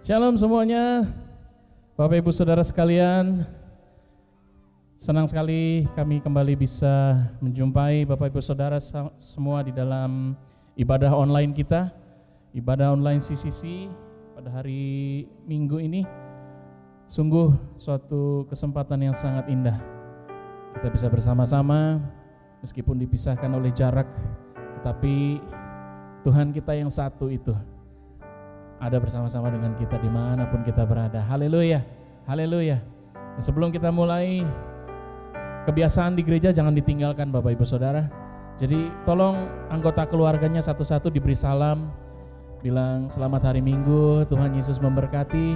Shalom semuanya, Bapak Ibu Saudara sekalian. Senang sekali kami kembali bisa menjumpai Bapak Ibu Saudara semua di dalam ibadah online kita, ibadah online CCC pada hari Minggu ini. Sungguh suatu kesempatan yang sangat indah. Kita bisa bersama-sama meskipun dipisahkan oleh jarak, tetapi Tuhan kita yang satu itu ada bersama-sama dengan kita dimanapun kita berada. Haleluya, haleluya. Dan sebelum kita mulai, kebiasaan di gereja jangan ditinggalkan Bapak Ibu Saudara. Jadi tolong anggota keluarganya satu-satu diberi salam, bilang selamat hari Minggu, Tuhan Yesus memberkati.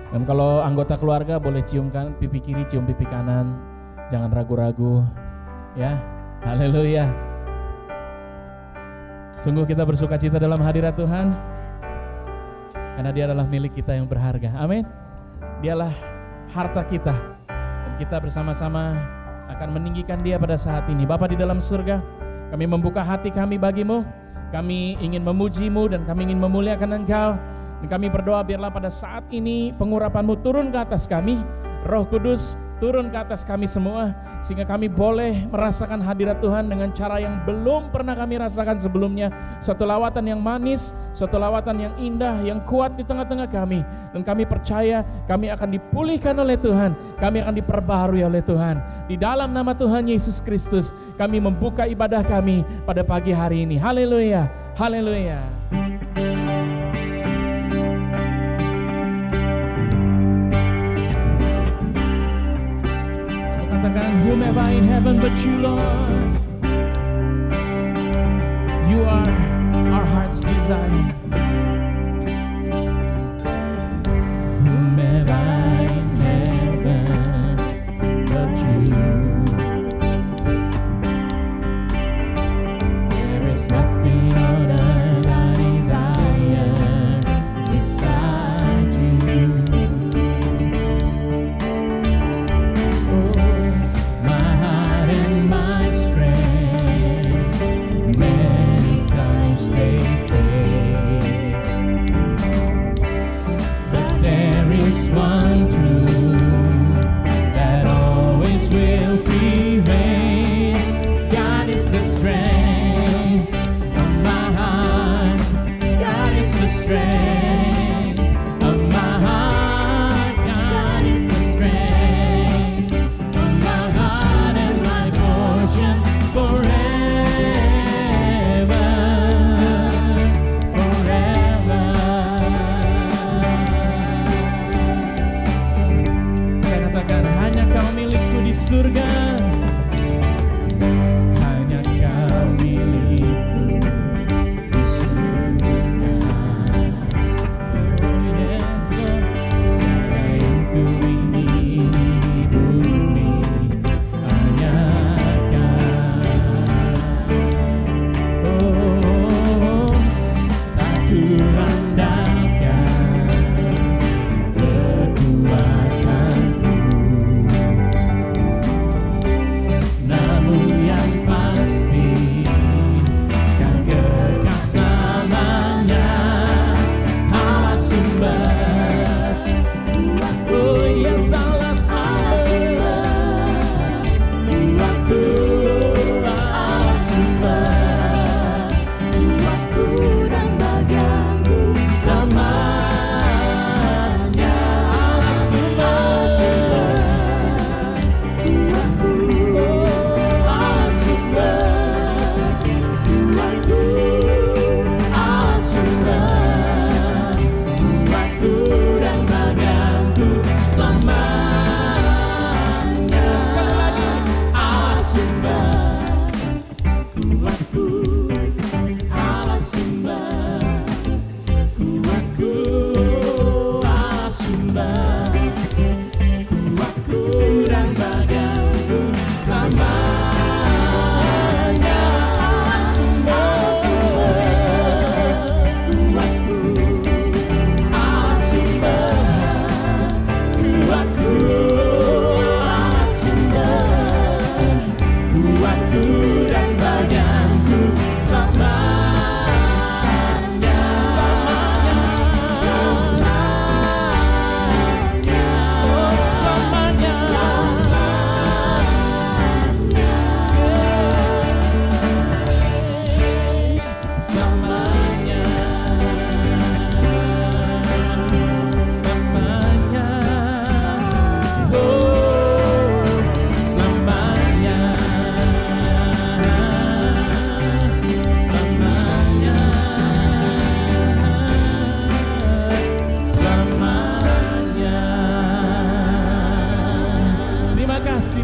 Dan kalau anggota keluarga boleh ciumkan pipi kiri, cium pipi kanan, jangan ragu-ragu ya. Haleluya. Sungguh kita bersuka cita dalam hadirat Tuhan, karena Dia adalah milik kita yang berharga. Amin. Dialah harta kita, dan kita bersama-sama akan meninggikan Dia pada saat ini. Bapa di dalam surga, kami membuka hati kami bagimu. Kami ingin memuji-Mu dan kami ingin memuliakan Engkau. Dan kami berdoa biarlah pada saat ini pengurapan-Mu turun ke atas kami. Roh Kudus turun ke atas kami semua, sehingga kami boleh merasakan hadirat Tuhan dengan cara yang belum pernah kami rasakan sebelumnya. Suatu lawatan yang manis, suatu lawatan yang indah, yang kuat di tengah-tengah kami. Dan kami percaya kami akan dipulihkan oleh Tuhan, kami akan diperbaharui oleh Tuhan. Di dalam nama Tuhan Yesus Kristus, kami membuka ibadah kami pada pagi hari ini. Haleluya, haleluya. Katakan, whom have I in heaven but you, Lord? You are our heart's desire. Whom have I in heaven but you? There is nothing on earth I desire beside you. One truth that always will prevail. God is the strength of my heart. God is the strength of my heart. God is the strength of my heart and my portion forever. Hanya Kau milikku di surga, hanya Kau milikku di surga. Oh yes Lord, tiada yang ku ingini di bumi, hanya Kau. Oh, tak ku andalkan kekuatanku.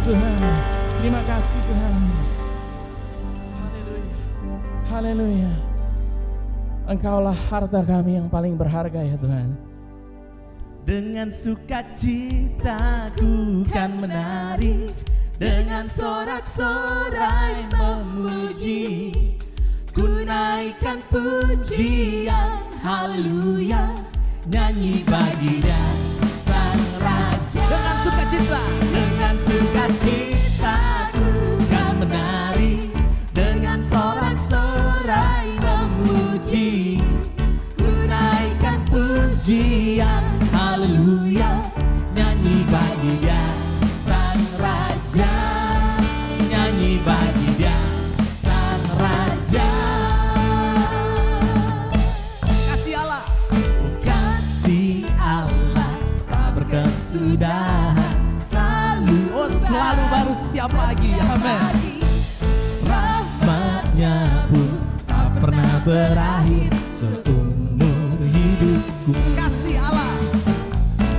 Tuhan. Terima kasih Tuhan. Haleluya. Haleluya. Engkaulah harta kami yang paling berharga ya Tuhan. Dengan sukacita ku kan menari, dengan sorak-sorai memuji, ku naikkan pujian, haleluya, nyanyi bagi Dia Sang Raja. Dengan sukacita ku kan menari, dengan sorak-sorai memuji, ku naikkan pujian, haleluya, nyanyi bagi Dia Sang Raja, nyanyi bagi Dia Sang Raja. Kasih Allah, oh kasih Allah tak berkesudahan, selalu, oh selalu baru setiap pagi, amin. Rahmatnya pun tak pernah berakhir seumur hidupku. Kasih Allah,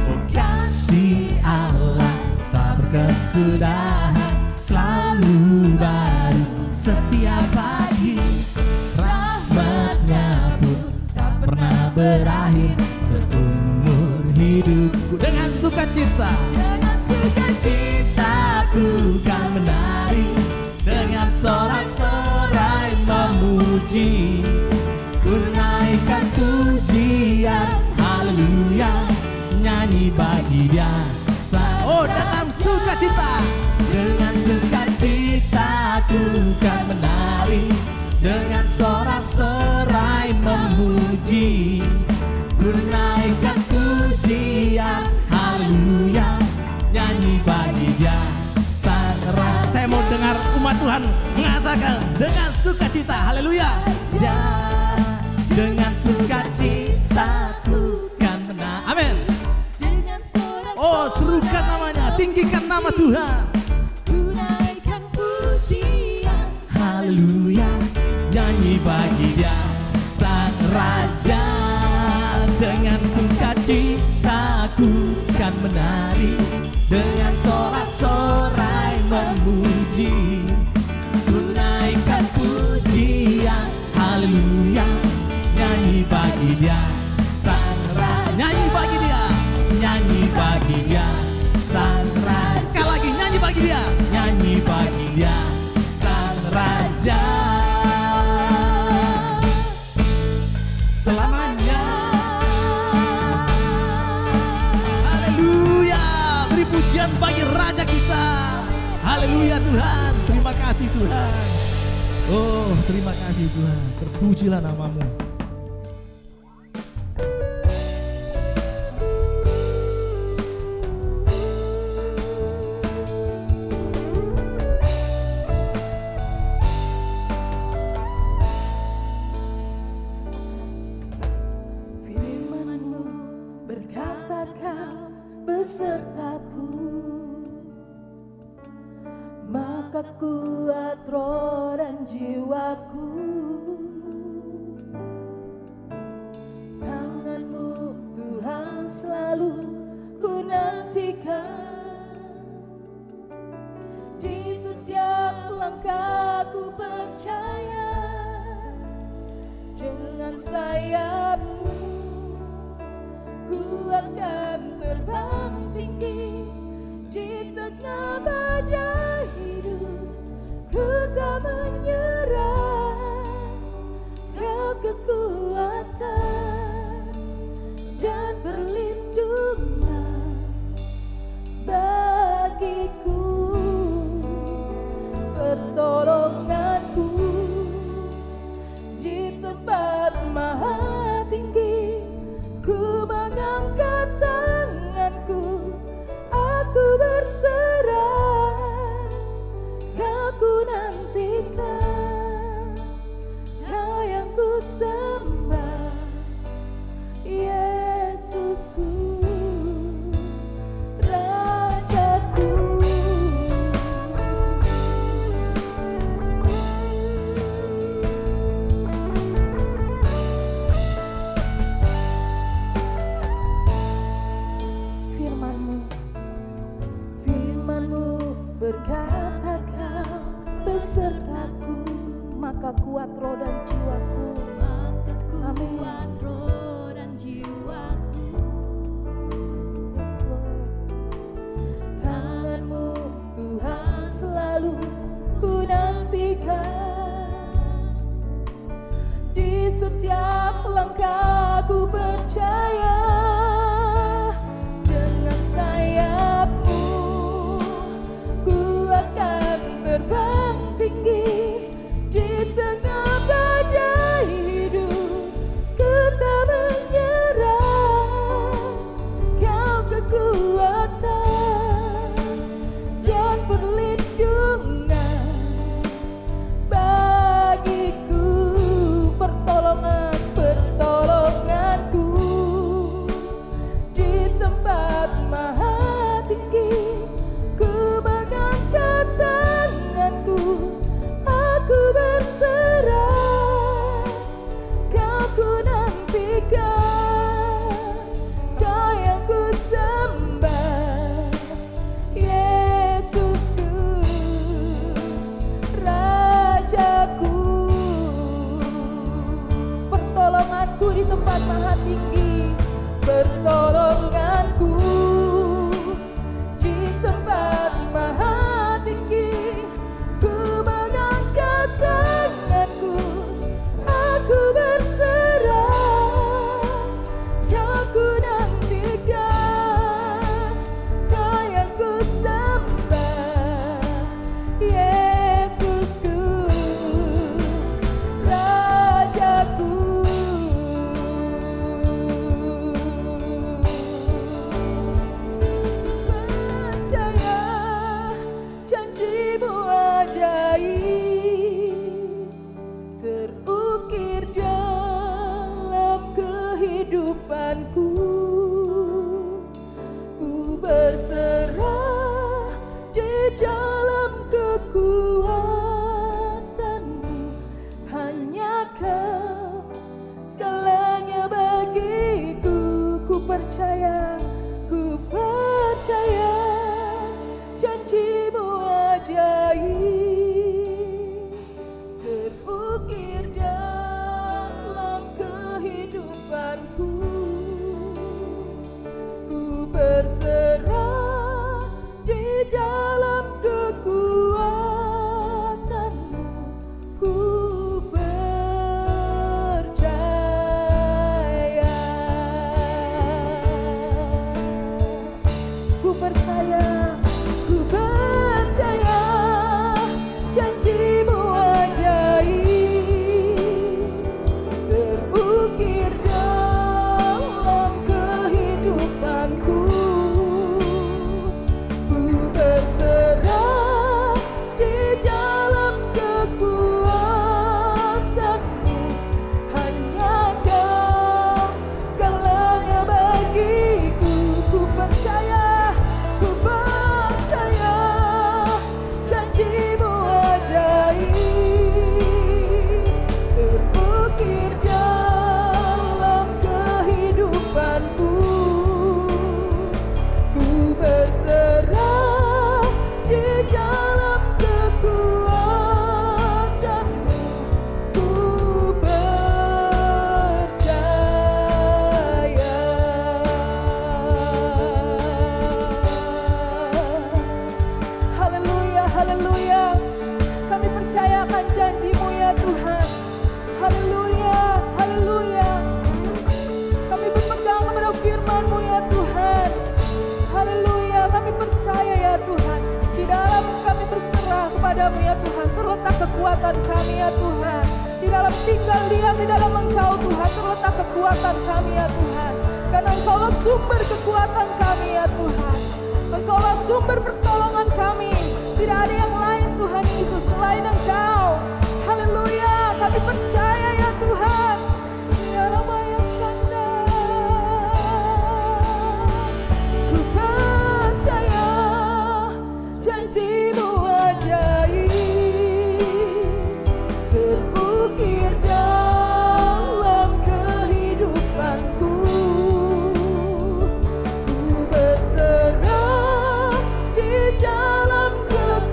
oh kasih Allah tak berkesudahan, selalu baru setiap pagi. Rahmatnya pun tak pernah berakhir seumur hidupku. Dengan sukacita ku kan menari, dengan sorak-sorai memuji, ku naikkan pujian, haleluya, nyanyi bagi Dia. Oh dengan sukacita ku kan menari, dengan sorak-sorai memuji, ku naikkan pujian, haleluya, nyanyi bagi Dia Sang Raja. Saya mau dengar umat Tuhan mengatakan dengan sukacita, haleluya. Dengan sukacita ku kan menari, amin. Oh serukan namanya, tinggikan nama Tuhan. Ku naikkan pujian, haleluya, nyanyi bagi Dia Sang Raja. Dengan sukacita ku kan menari, dengan sorak-sorai memuji, ku naikkan pujian, haleluya, nyanyi bagi Dia Sang Raja. Nyanyi bagi Dia, nyanyi bagi Dia Sang Raja. Sekali lagi nyanyi bagi Dia, nyanyi bagi Dia Sang Raja. Selamanya. Haleluya, beri pujian bagi Raja kita. Haleluya Tuhan, terima kasih Tuhan. Oh terima kasih Tuhan, terpujilah nama-Mu. Firman-Mu berkata Kau besertaku, maka kuat roh dan jiwaku. Tangan-Mu Tuhan selalu ku nantikan, di setiap langkahku percaya, dengan sayap-Mu ku akan terbang tinggi di tengah badai hidup. Ku tak menyerah, Kau kekuatan dan perlindungan bagiku, pertolonganku di tempat maha tinggi. Ku mengangkat tanganku, aku berserah, Kau ku nantikan, Kau yang ku sembah. berkata Kau besertaku, maka kuat roh dan jiwaku. Amin. Yes, Lord. Tangan-Mu Tuhan selalu ku nantikan, di setiap langkah ku percaya, dengan sayap-Mu ku akan terbang tinggi di tengah badai hidup. Ku tak menyerah, Kau kekuatan dan perlindungan bagiku, pertolonganku di tempat maha tinggi. Ku mengangkat tanganku, aku berserah, Kau ku nantikan, Kau yang ku sembah, Yesusku, Rajaku. Pertolonganku di tempat maha tinggi, pertolonganku di tempat maha tinggi. Ku mengangkat tanganku, aku berserah, Kau ku nantikan, Kau yang ku sembah, Yesusku, Rajaku. Percaya janji-Mu ajaib, terukir dalam kehidupanku. Ku berserah di dalam kekuatan-Mu, hanya Kau segalanya bagiku. Ku percaya janji-Mu ajaib, terukir dalam kehidupanku. Ku berserah di dalam kekuatan-Mu. Ku percaya, ku percaya, ku percaya janji-Mu ajaib, terukir dalam kehidupanku. Ku berserah di dalam kekuatan-Mu, hanya Kau segalanya bagiku. Ku percaya janji-Mu ajaib, terukir dalam kehidupanku. Ku berserah di dalam kekuatan-Mu. Ku percaya. Haleluya, haleluya. Kami percayakan janji-Mu ya Tuhan. Haleluya, haleluya. Kami berpegang kepada firman-Mu ya Tuhan. Haleluya, kami percaya ya Tuhan. Di dalam kami berserah kepada-Mu ya Tuhan, terletak kekuatan kami ya Tuhan. Di dalam tinggal diam di dalam Engkau Tuhan, terletak kekuatan kami ya Tuhan. Karena Engkaulah sumber kekuatan kami ya Tuhan. Engkaulah sumber pertolongan kami. Tidak ada yang lain Tuhan Yesus selain Engkau. Haleluya, kami percaya ya Tuhan. Ya Ramaya Sanda. Ku percaya janji-Mu ajaib, terukir dalam kehidupanku. Ku berserah di dalam kekuatan.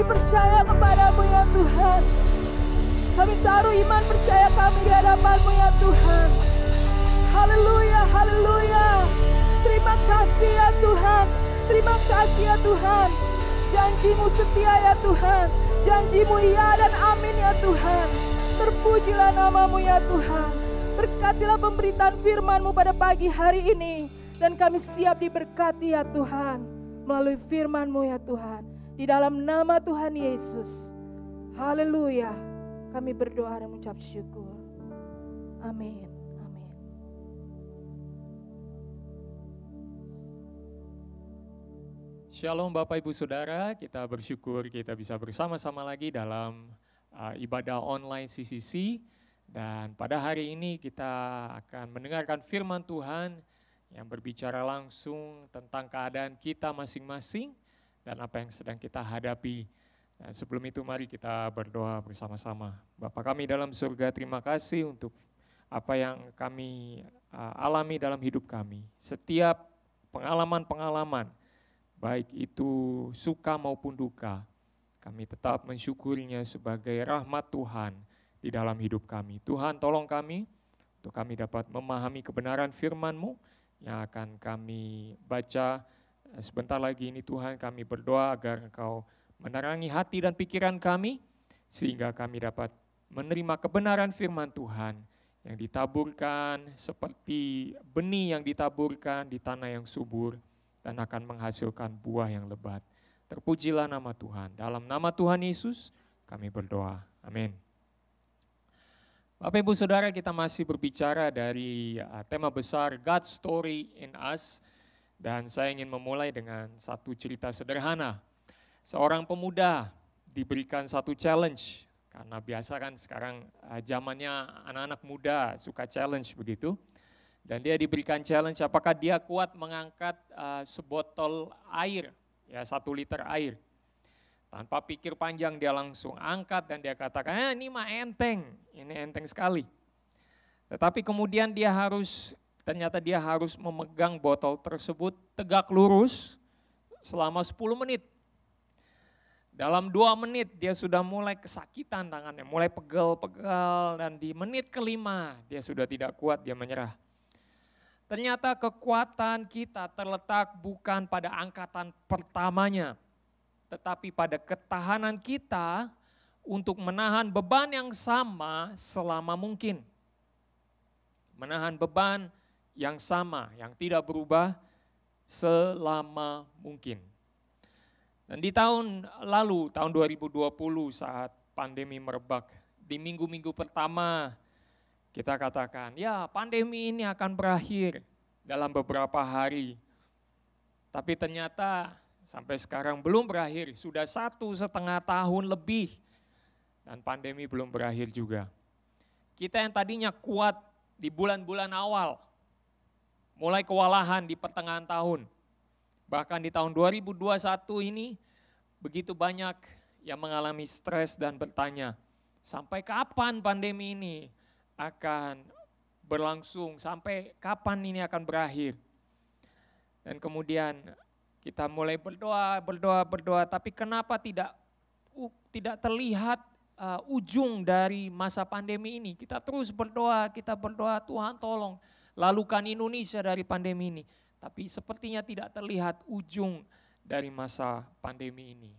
percaya kepadamu ya Tuhan. Kami taruh iman percaya kami di hadapan-Mu ya Tuhan. Haleluya, haleluya. Terima kasih ya Tuhan. Terima kasih ya Tuhan. Janji-Mu setia ya Tuhan. Janji-Mu iya dan amin ya Tuhan. Terpujilah nama-Mu ya Tuhan. Berkatilah pemberitaan firman-Mu pada pagi hari ini. Dan kami siap diberkati ya Tuhan. Melalui firman-Mu ya Tuhan. Di dalam nama Tuhan Yesus. Haleluya. Kami berdoa dan mengucap syukur. Amin. Amin. Shalom Bapak Ibu Saudara, kita bersyukur kita bisa bersama-sama lagi dalam ibadah online CCC. Dan pada hari ini kita akan mendengarkan firman Tuhan yang berbicara langsung tentang keadaan kita masing-masing dan apa yang sedang kita hadapi. Dan sebelum itu mari kita berdoa bersama-sama. Bapa kami dalam surga, terima kasih untuk apa yang kami alami dalam hidup kami. Setiap pengalaman-pengalaman, baik itu suka maupun duka, kami tetap mensyukurinya sebagai rahmat Tuhan di dalam hidup kami. Tuhan tolong kami untuk kami dapat memahami kebenaran firman-Mu yang akan kami baca sebentar lagi ini. Tuhan, kami berdoa agar Engkau menerangi hati dan pikiran kami, sehingga kami dapat menerima kebenaran firman Tuhan yang ditaburkan seperti benih yang ditaburkan di tanah yang subur dan akan menghasilkan buah yang lebat. Terpujilah nama Tuhan. Dalam nama Tuhan Yesus kami berdoa. Amin. Bapak Ibu Saudara, kita masih berbicara dari tema besar God's Story in Us, dan saya ingin memulai dengan satu cerita sederhana. Seorang pemuda diberikan satu challenge, karena biasa kan sekarang zamannya anak-anak muda suka challenge begitu. Dan dia diberikan challenge apakah dia kuat mengangkat sebotol air, ya 1 liter air. Tanpa pikir panjang dia langsung angkat dan dia katakan, ini mah enteng, ini enteng sekali. Tetapi kemudian ternyata dia harus memegang botol tersebut tegak lurus selama 10 menit. Dalam 2 menit dia sudah mulai kesakitan tangannya, mulai pegel-pegel, dan di menit kelima dia sudah tidak kuat, dia menyerah. Ternyata kekuatan kita terletak bukan pada angkatan pertamanya, tetapi pada ketahanan kita untuk menahan beban yang sama selama mungkin. Menahan beban yang sama, yang tidak berubah selama mungkin. Dan di tahun lalu, tahun 2020 saat pandemi merebak, di minggu-minggu pertama kita katakan, ya pandemi ini akan berakhir dalam beberapa hari. Tapi ternyata sampai sekarang belum berakhir, sudah 1,5 tahun lebih dan pandemi belum berakhir juga. Kita yang tadinya kuat di bulan-bulan awal, mulai kewalahan di pertengahan tahun. Bahkan di tahun 2021 ini begitu banyak yang mengalami stres dan bertanya, sampai kapan pandemi ini akan berlangsung, sampai kapan ini akan berakhir. Dan kemudian kita mulai berdoa, tapi kenapa tidak terlihat ujung dari masa pandemi ini? Kita terus berdoa, Tuhan tolong lalukan Indonesia dari pandemi ini. Tapi sepertinya tidak terlihat ujung dari masa pandemi ini.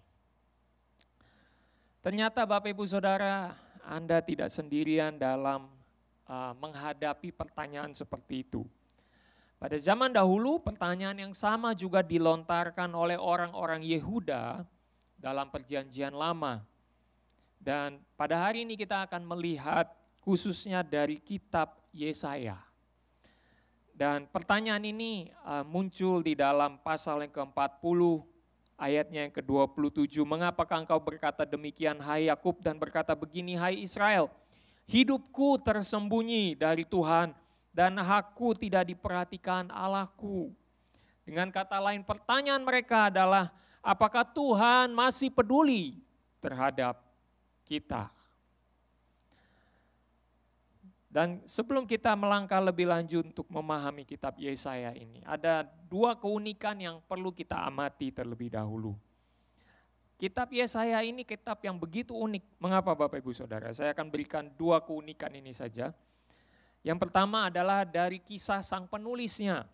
Ternyata Bapak Ibu Saudara, Anda tidak sendirian dalam menghadapi pertanyaan seperti itu. Pada zaman dahulu pertanyaan yang sama juga dilontarkan oleh orang-orang Yehuda dalam perjanjian lama. Dan pada hari ini kita akan melihat khususnya dari kitab Yesaya. Dan pertanyaan ini muncul di dalam pasal yang ke-40, ayatnya yang ke-27. Mengapakah engkau berkata demikian, hai Yakub, dan berkata begini, hai Israel, hidupku tersembunyi dari Tuhan, dan hakku tidak diperhatikan Allahku. Dengan kata lain, pertanyaan mereka adalah, apakah Tuhan masih peduli terhadap kita? Dan sebelum kita melangkah lebih lanjut untuk memahami kitab Yesaya ini, ada 2 keunikan yang perlu kita amati terlebih dahulu. Kitab Yesaya ini kitab yang begitu unik. Mengapa Bapak Ibu Saudara? Saya akan berikan 2 keunikan ini saja. Yang pertama adalah dari kisah sang penulisnya.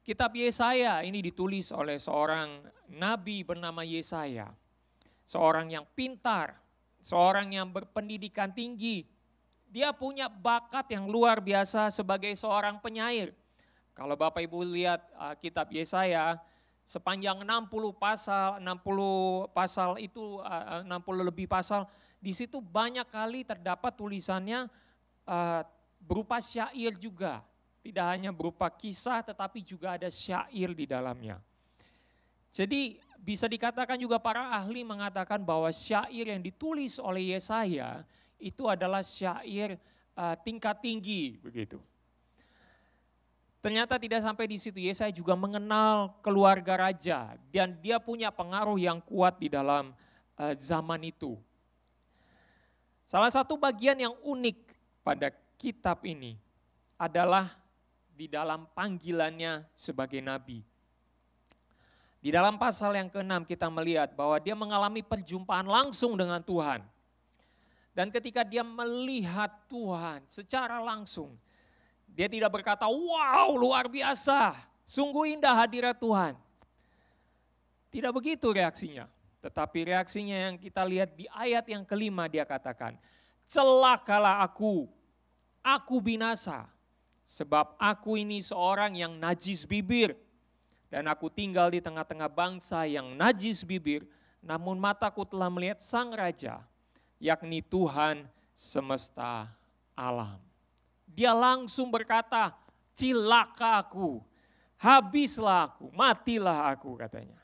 Kitab Yesaya ini ditulis oleh seorang nabi bernama Yesaya. Seorang yang pintar, seorang yang berpendidikan tinggi. Dia punya bakat yang luar biasa sebagai seorang penyair. Kalau Bapak Ibu lihat kitab Yesaya, sepanjang 60 pasal itu 60 lebih pasal, di situ banyak kali terdapat tulisannya berupa syair juga. Tidak hanya berupa kisah tetapi juga ada syair di dalamnya. Jadi bisa dikatakan juga para ahli mengatakan bahwa syair yang ditulis oleh Yesaya itu adalah syair tingkat tinggi begitu. Ternyata tidak sampai di situ, Yesaya juga mengenal keluarga raja dan dia punya pengaruh yang kuat di dalam zaman itu. Salah satu bagian yang unik pada kitab ini adalah di dalam panggilannya sebagai nabi. Di dalam pasal yang ke-6 kita melihat bahwa dia mengalami perjumpaan langsung dengan Tuhan. Dan ketika dia melihat Tuhan secara langsung, dia tidak berkata, wow luar biasa, sungguh indah hadirat Tuhan. Tidak begitu reaksinya. Tetapi reaksinya yang kita lihat di ayat yang ke-5 dia katakan, celakalah aku binasa. Sebab aku ini seorang yang najis bibir. Dan aku tinggal di tengah-tengah bangsa yang najis bibir. Namun mataku telah melihat sang raja, yakni Tuhan semesta alam. Dia langsung berkata, cilaka aku, habislah aku, matilah aku katanya.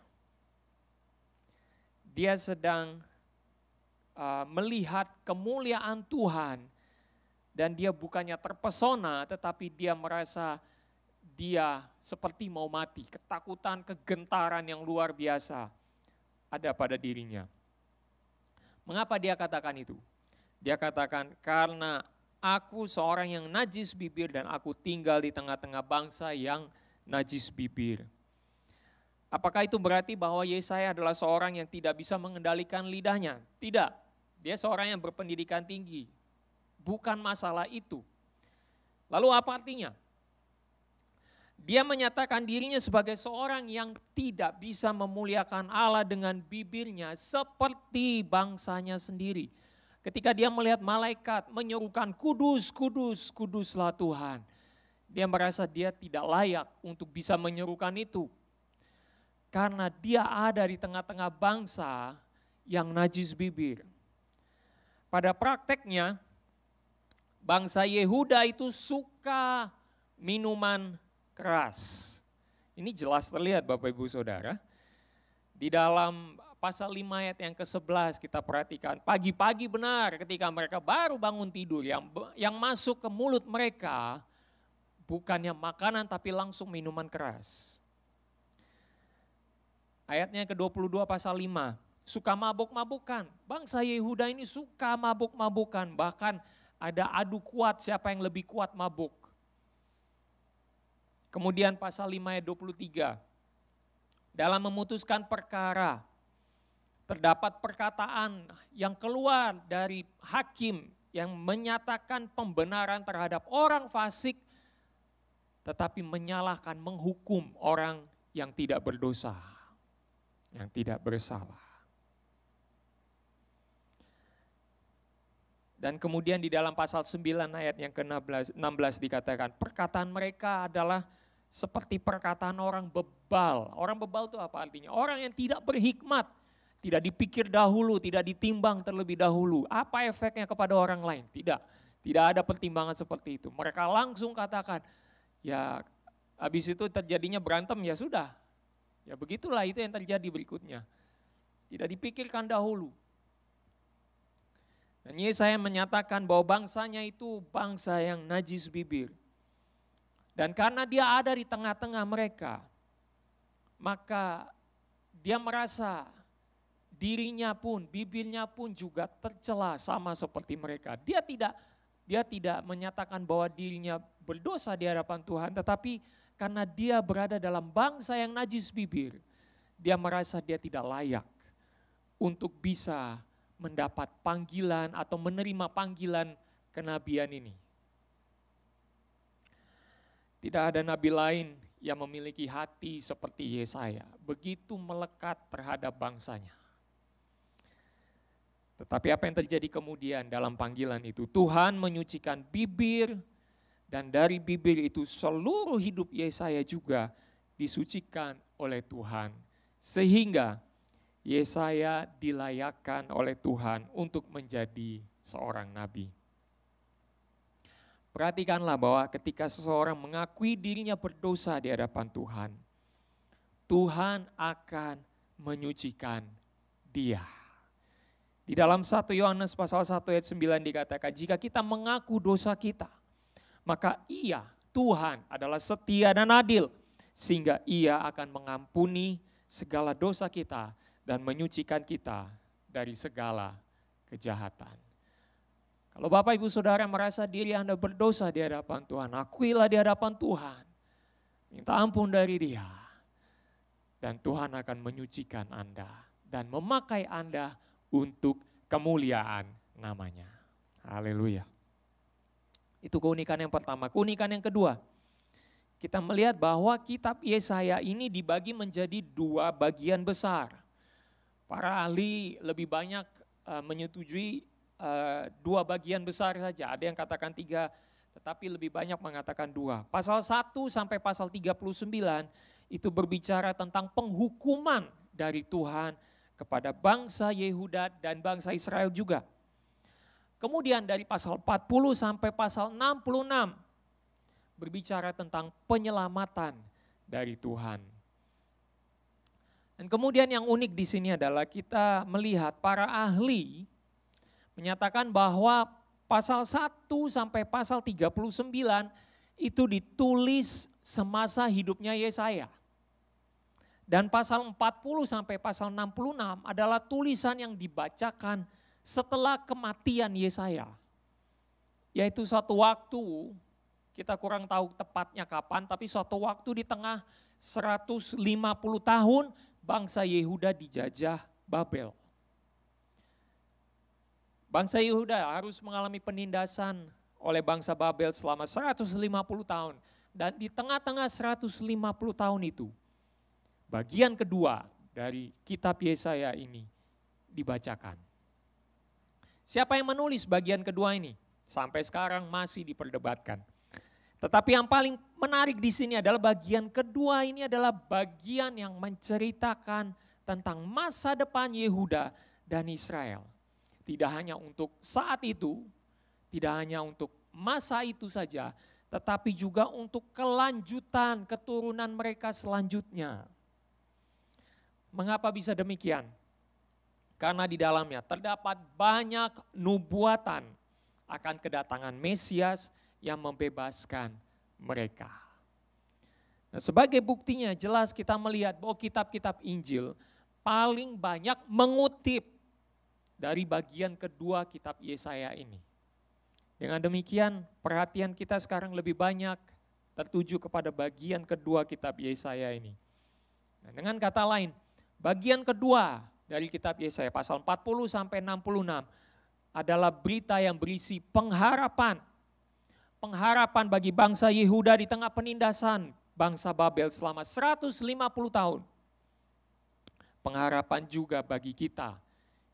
Dia sedang melihat kemuliaan Tuhan dan dia bukannya terpesona tetapi dia merasa dia seperti mau mati. Ketakutan, kegentaran yang luar biasa ada pada dirinya. Mengapa dia katakan itu? Dia katakan karena aku seorang yang najis bibir dan aku tinggal di tengah-tengah bangsa yang najis bibir. Apakah itu berarti bahwa Yesaya adalah seorang yang tidak bisa mengendalikan lidahnya? Tidak, dia seorang yang berpendidikan tinggi. Bukan masalah itu. Lalu apa artinya? Dia menyatakan dirinya sebagai seorang yang tidak bisa memuliakan Allah dengan bibirnya seperti bangsanya sendiri. Ketika dia melihat malaikat menyerukan kudus, kudus, kuduslah Tuhan. Dia merasa dia tidak layak untuk bisa menyerukan itu. Karena dia ada di tengah-tengah bangsa yang najis bibir. Pada prakteknya, bangsa Yehuda itu suka minuman keras. Ini jelas terlihat Bapak Ibu Saudara. Di dalam pasal 5 ayat yang ke-11 kita perhatikan, pagi-pagi benar ketika mereka baru bangun tidur, yang masuk ke mulut mereka bukannya makanan tapi langsung minuman keras. Ayatnya ke-22 pasal 5, suka mabuk-mabukan. Bangsa Yehuda ini suka mabuk-mabukan, bahkan ada adu kuat siapa yang lebih kuat mabuk. Kemudian pasal 5 ayat 23, dalam memutuskan perkara, terdapat perkataan yang keluar dari hakim yang menyatakan pembenaran terhadap orang fasik, tetapi menyalahkan, menghukum orang yang tidak berdosa, yang tidak bersalah. Dan kemudian di dalam pasal 9 ayat yang ke-16 dikatakan, perkataan mereka adalah seperti perkataan orang bebal. Orang bebal itu apa artinya? Orang yang tidak berhikmat, tidak dipikir dahulu, tidak ditimbang terlebih dahulu. Apa efeknya kepada orang lain? Tidak ada pertimbangan seperti itu. Mereka langsung katakan, ya habis itu terjadinya berantem ya sudah. Ya begitulah itu yang terjadi berikutnya. Tidak dipikirkan dahulu. Dan Yesaya menyatakan bahwa bangsanya itu bangsa yang najis bibir. Dan karena dia ada di tengah-tengah mereka, maka dia merasa dirinya pun, bibirnya pun juga tercela sama seperti mereka. Dia tidak menyatakan bahwa dirinya berdosa di hadapan Tuhan, tetapi karena dia berada dalam bangsa yang najis bibir, dia merasa dia tidak layak untuk bisa mendapat panggilan atau menerima panggilan kenabian ini. Tidak ada nabi lain yang memiliki hati seperti Yesaya, begitu melekat terhadap bangsanya. Tetapi apa yang terjadi kemudian dalam panggilan itu? Tuhan menyucikan bibir, dan dari bibir itu seluruh hidup Yesaya juga disucikan oleh Tuhan. Sehingga Yesaya dilayakkan oleh Tuhan untuk menjadi seorang nabi. Perhatikanlah bahwa ketika seseorang mengakui dirinya berdosa di hadapan Tuhan, Tuhan akan menyucikan dia. Di dalam 1 Yohanes pasal 1 ayat 9 dikatakan, jika kita mengaku dosa kita, maka Ia, Tuhan adalah setia dan adil, sehingga Ia akan mengampuni segala dosa kita dan menyucikan kita dari segala kejahatan. Kalau Bapak Ibu Saudara merasa diri Anda berdosa di hadapan Tuhan, akuilah di hadapan Tuhan, minta ampun dari Dia, dan Tuhan akan menyucikan Anda dan memakai Anda untuk kemuliaan namanya. Haleluya. Itu keunikan yang pertama. Keunikan yang kedua, kita melihat bahwa kitab Yesaya ini dibagi menjadi dua bagian besar. Para ahli lebih banyak menyetujui dua bagian besar saja. Ada yang katakan tiga, tetapi lebih banyak mengatakan dua. Pasal 1 sampai pasal 39 itu berbicara tentang penghukuman dari Tuhan kepada bangsa Yehuda dan bangsa Israel juga. Kemudian dari pasal 40 sampai pasal 66 berbicara tentang penyelamatan dari Tuhan. Dan kemudian yang unik di sini adalah kita melihat para ahli menyatakan bahwa pasal 1 sampai pasal 39 itu ditulis semasa hidupnya Yesaya. Dan pasal 40 sampai pasal 66 adalah tulisan yang dibacakan setelah kematian Yesaya. Yaitu suatu waktu, kita kurang tahu tepatnya kapan, tapi suatu waktu di tengah 150 tahun bangsa Yehuda dijajah Babel. Bangsa Yehuda harus mengalami penindasan oleh bangsa Babel selama 150 tahun. Dan di tengah-tengah 150 tahun itu, bagian kedua dari kitab Yesaya ini dibacakan. Siapa yang menulis bagian kedua ini? Sampai sekarang masih diperdebatkan. Tetapi yang paling menarik di sini adalah bagian kedua ini adalah bagian yang menceritakan tentang masa depan Yehuda dan Israel. Tidak hanya untuk saat itu, tidak hanya untuk masa itu saja, tetapi juga untuk kelanjutan keturunan mereka selanjutnya. Mengapa bisa demikian? Karena di dalamnya terdapat banyak nubuatan akan kedatangan Mesias yang membebaskan mereka. Nah, sebagai buktinya jelas kita melihat bahwa kitab-kitab Injil paling banyak mengutip dari bagian kedua kitab Yesaya ini. Dengan demikian perhatian kita sekarang lebih banyak tertuju kepada bagian kedua kitab Yesaya ini. Nah, dengan kata lain, bagian kedua dari kitab Yesaya pasal 40 sampai 66 adalah berita yang berisi pengharapan. Pengharapan bagi bangsa Yehuda di tengah penindasan bangsa Babel selama 150 tahun. Pengharapan juga bagi kita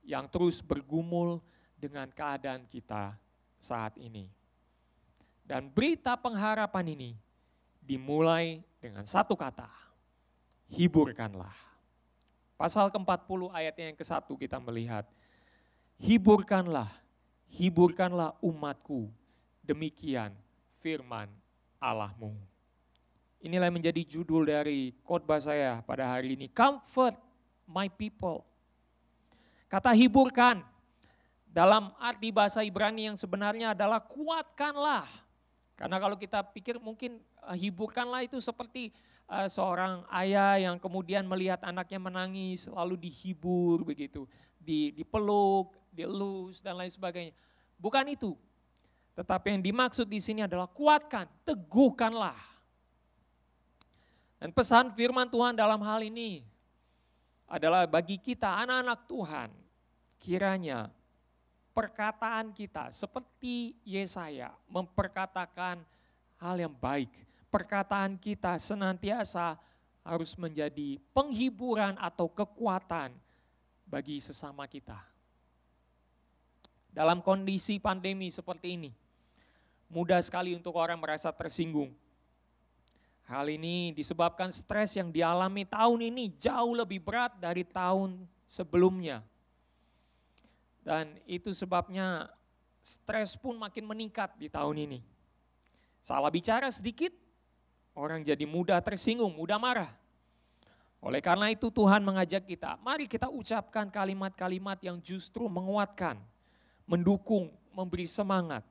yang terus bergumul dengan keadaan kita saat ini. Dan berita pengharapan ini dimulai dengan satu kata, hiburkanlah. Pasal ke-40 ayatnya yang ke-1 kita melihat, hiburkanlah, hiburkanlah umatku, demikian firman Allahmu. Inilah yang menjadi judul dari khotbah saya pada hari ini, comfort my people. Kata hiburkan dalam arti bahasa Ibrani yang sebenarnya adalah kuatkanlah. Karena kalau kita pikir mungkin hiburkanlah itu seperti seorang ayah yang kemudian melihat anaknya menangis lalu dihibur begitu, dipeluk, dielus dan lain sebagainya. Bukan itu. Tetapi yang dimaksud di sini adalah kuatkan, teguhkanlah. Dan pesan firman Tuhan dalam hal ini adalah bagi kita anak-anak Tuhan, kiranya perkataan kita seperti Yesaya memperkatakan hal yang baik. Perkataan kita senantiasa harus menjadi penghiburan atau kekuatan bagi sesama kita. Dalam kondisi pandemi seperti ini, mudah sekali untuk orang merasa tersinggung. Hal ini disebabkan stres yang dialami tahun ini jauh lebih berat dari tahun sebelumnya. Dan itu sebabnya stres pun makin meningkat di tahun ini. Salah bicara sedikit, orang jadi mudah tersinggung, mudah marah. Oleh karena itu Tuhan mengajak kita, mari kita ucapkan kalimat-kalimat yang justru menguatkan, mendukung, memberi semangat.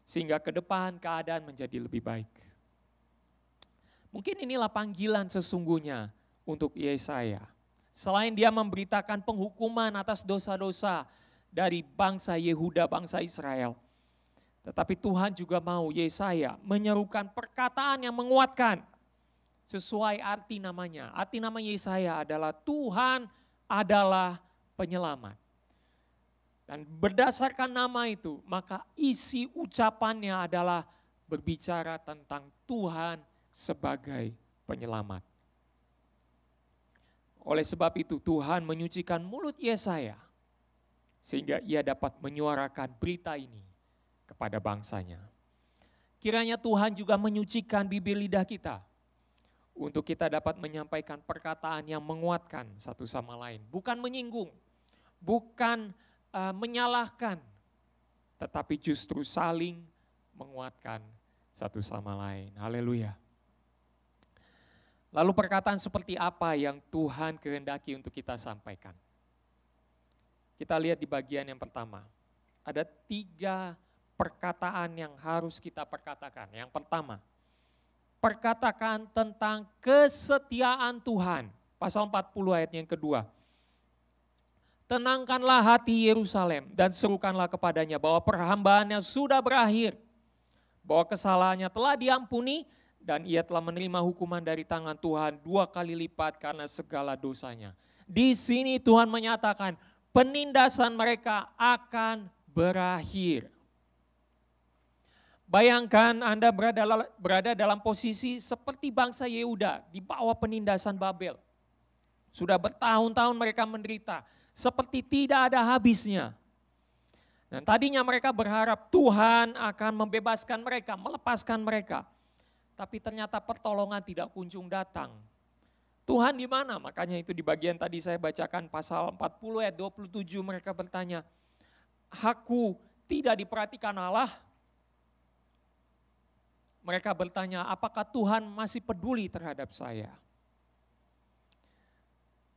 Sehingga ke depan keadaan menjadi lebih baik. Mungkin inilah panggilan sesungguhnya untuk Yesaya. Selain dia memberitakan penghukuman atas dosa-dosa dari bangsa Yehuda, bangsa Israel. Tetapi Tuhan juga mau Yesaya menyerukan perkataan yang menguatkan. Sesuai arti namanya. Arti nama Yesaya adalah Tuhan adalah penyelamat. Dan berdasarkan nama itu, maka isi ucapannya adalah berbicara tentang Tuhan sebagai penyelamat. Oleh sebab itu Tuhan menyucikan mulut Yesaya sehingga ia dapat menyuarakan berita ini kepada bangsanya. Kiranya Tuhan juga menyucikan bibir lidah kita untuk kita dapat menyampaikan perkataan yang menguatkan satu sama lain. Bukan menyinggung, bukan menyalahkan, tetapi justru saling menguatkan satu sama lain. Haleluya. Lalu perkataan seperti apa yang Tuhan kehendaki untuk kita sampaikan? Kita lihat di bagian yang pertama. Ada 3 perkataan yang harus kita perkatakan. Yang pertama, perkatakan tentang kesetiaan Tuhan. Pasal 40 ayat yang kedua. Tenangkanlah hati Yerusalem dan serukanlah kepadanya bahwa perhambaannya sudah berakhir. Bahwa kesalahannya telah diampuni dan ia telah menerima hukuman dari tangan Tuhan 2 kali lipat karena segala dosanya. Di sini Tuhan menyatakan penindasan mereka akan berakhir. Bayangkan Anda berada dalam posisi seperti bangsa Yehuda di bawah penindasan Babel. Sudah bertahun-tahun mereka menderita, seperti tidak ada habisnya. Dan tadinya mereka berharap Tuhan akan membebaskan mereka, melepaskan mereka. Tapi ternyata pertolongan tidak kunjung datang. Tuhan di mana? Makanya itu di bagian tadi saya bacakan pasal 40 ayat 27 mereka bertanya, aku tidak diperhatikan Allah? Mereka bertanya, apakah Tuhan masih peduli terhadap saya?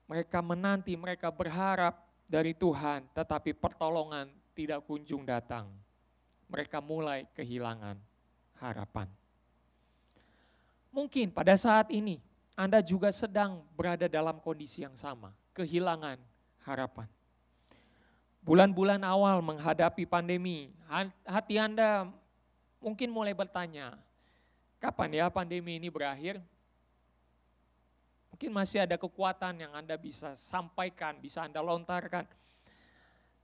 Mereka menanti, mereka berharap dari Tuhan, tetapi pertolongan tidak kunjung datang. Mereka mulai kehilangan harapan. Mungkin pada saat ini Anda juga sedang berada dalam kondisi yang sama, kehilangan harapan. Bulan-bulan awal menghadapi pandemi, hati Anda mungkin mulai bertanya, kapan ya pandemi ini berakhir? Mungkin masih ada kekuatan yang Anda bisa sampaikan, bisa Anda lontarkan.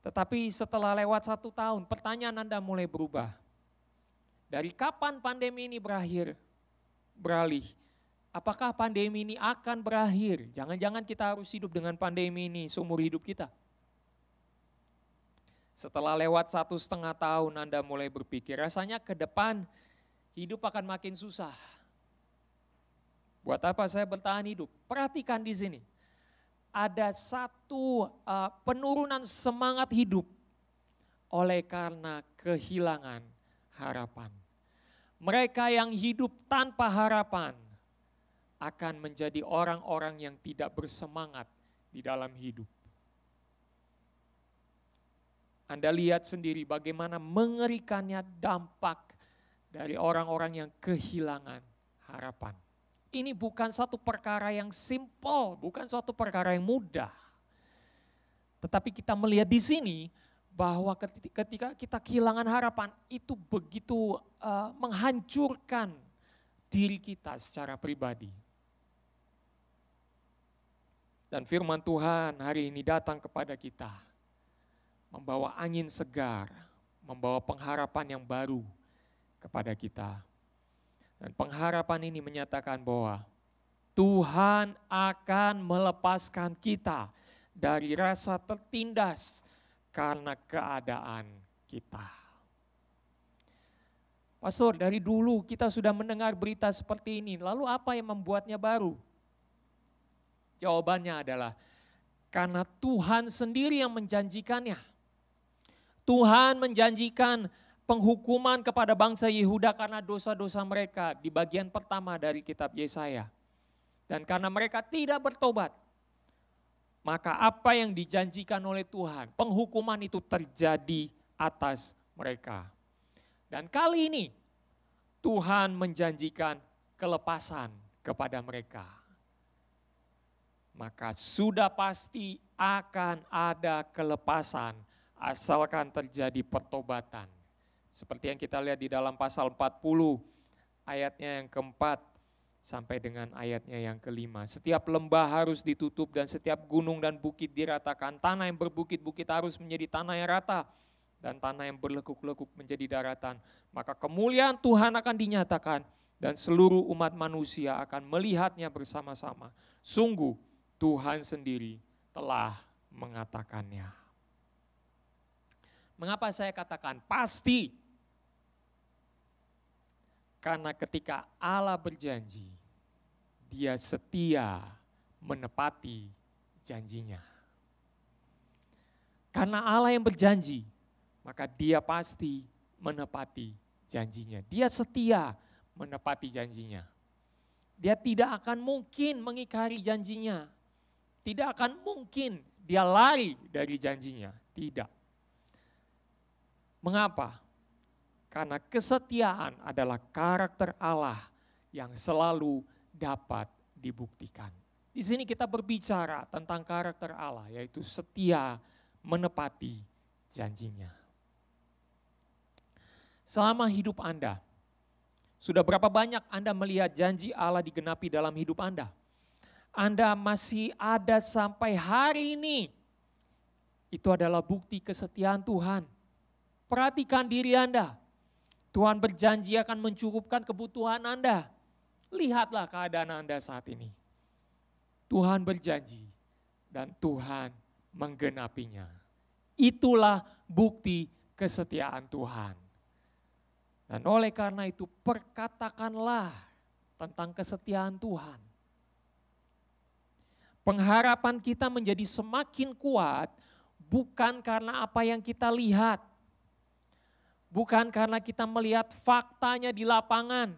Tetapi setelah lewat 1 tahun, pertanyaan Anda mulai berubah. Dari kapan pandemi ini beralih? Apakah pandemi ini akan berakhir? Jangan-jangan kita harus hidup dengan pandemi ini seumur hidup kita. Setelah lewat 1,5 tahun Anda mulai berpikir, rasanya ke depan hidup akan makin susah. Buat apa saya bertahan hidup? Perhatikan di sini. Ada satu penurunan semangat hidup oleh karena kehilangan harapan. Mereka yang hidup tanpa harapan akan menjadi orang-orang yang tidak bersemangat di dalam hidup. Anda lihat sendiri bagaimana mengerikannya dampak dari orang-orang yang kehilangan harapan. Ini bukan satu perkara yang simpel, bukan suatu perkara yang mudah. Tetapi kita melihat di sini bahwa ketika kita kehilangan harapan itu begitu menghancurkan diri kita secara pribadi. Dan firman Tuhan hari ini datang kepada kita, membawa angin segar, membawa pengharapan yang baru kepada kita. Dan pengharapan ini menyatakan bahwa Tuhan akan melepaskan kita dari rasa tertindas karena keadaan kita. Pastor, dari dulu kita sudah mendengar berita seperti ini, lalu apa yang membuatnya baru? Jawabannya adalah karena Tuhan sendiri yang menjanjikannya. Tuhan menjanjikan penghukuman kepada bangsa Yehuda karena dosa-dosa mereka di bagian pertama dari kitab Yesaya. Dan karena mereka tidak bertobat, maka apa yang dijanjikan oleh Tuhan, penghukuman itu terjadi atas mereka. Dan kali ini Tuhan menjanjikan kelepasan kepada mereka. Maka sudah pasti akan ada kelepasan asalkan terjadi pertobatan. Seperti yang kita lihat di dalam pasal 40 ayatnya yang keempat sampai dengan ayatnya yang kelima. Setiap lembah harus ditutup dan setiap gunung dan bukit diratakan. Tanah yang berbukit-bukit harus menjadi tanah yang rata dan tanah yang berlekuk-lekuk menjadi daratan. Maka kemuliaan Tuhan akan dinyatakan dan seluruh umat manusia akan melihatnya bersama-sama. Sungguh Tuhan sendiri telah mengatakannya. Mengapa saya katakan pasti? Karena ketika Allah berjanji, Dia setia menepati janjinya. Karena Allah yang berjanji, maka Dia pasti menepati janjinya. Dia setia menepati janjinya. Dia tidak akan mungkin mengingkari janjinya. Tidak akan mungkin Dia lari dari janjinya. Tidak. Mengapa? Karena kesetiaan adalah karakter Allah yang selalu dapat dibuktikan. Di sini kita berbicara tentang karakter Allah, yaitu setia menepati janjinya. Selama hidup Anda, sudah berapa banyak Anda melihat janji Allah digenapi dalam hidup Anda? Anda masih ada sampai hari ini. Itu adalah bukti kesetiaan Tuhan. Perhatikan diri Anda. Tuhan berjanji akan mencukupkan kebutuhan Anda. Lihatlah keadaan Anda saat ini. Tuhan berjanji dan Tuhan menggenapinya. Itulah bukti kesetiaan Tuhan. Dan oleh karena itu perkatakanlah tentang kesetiaan Tuhan. Pengharapan kita menjadi semakin kuat bukan karena apa yang kita lihat. Bukan karena kita melihat faktanya di lapangan.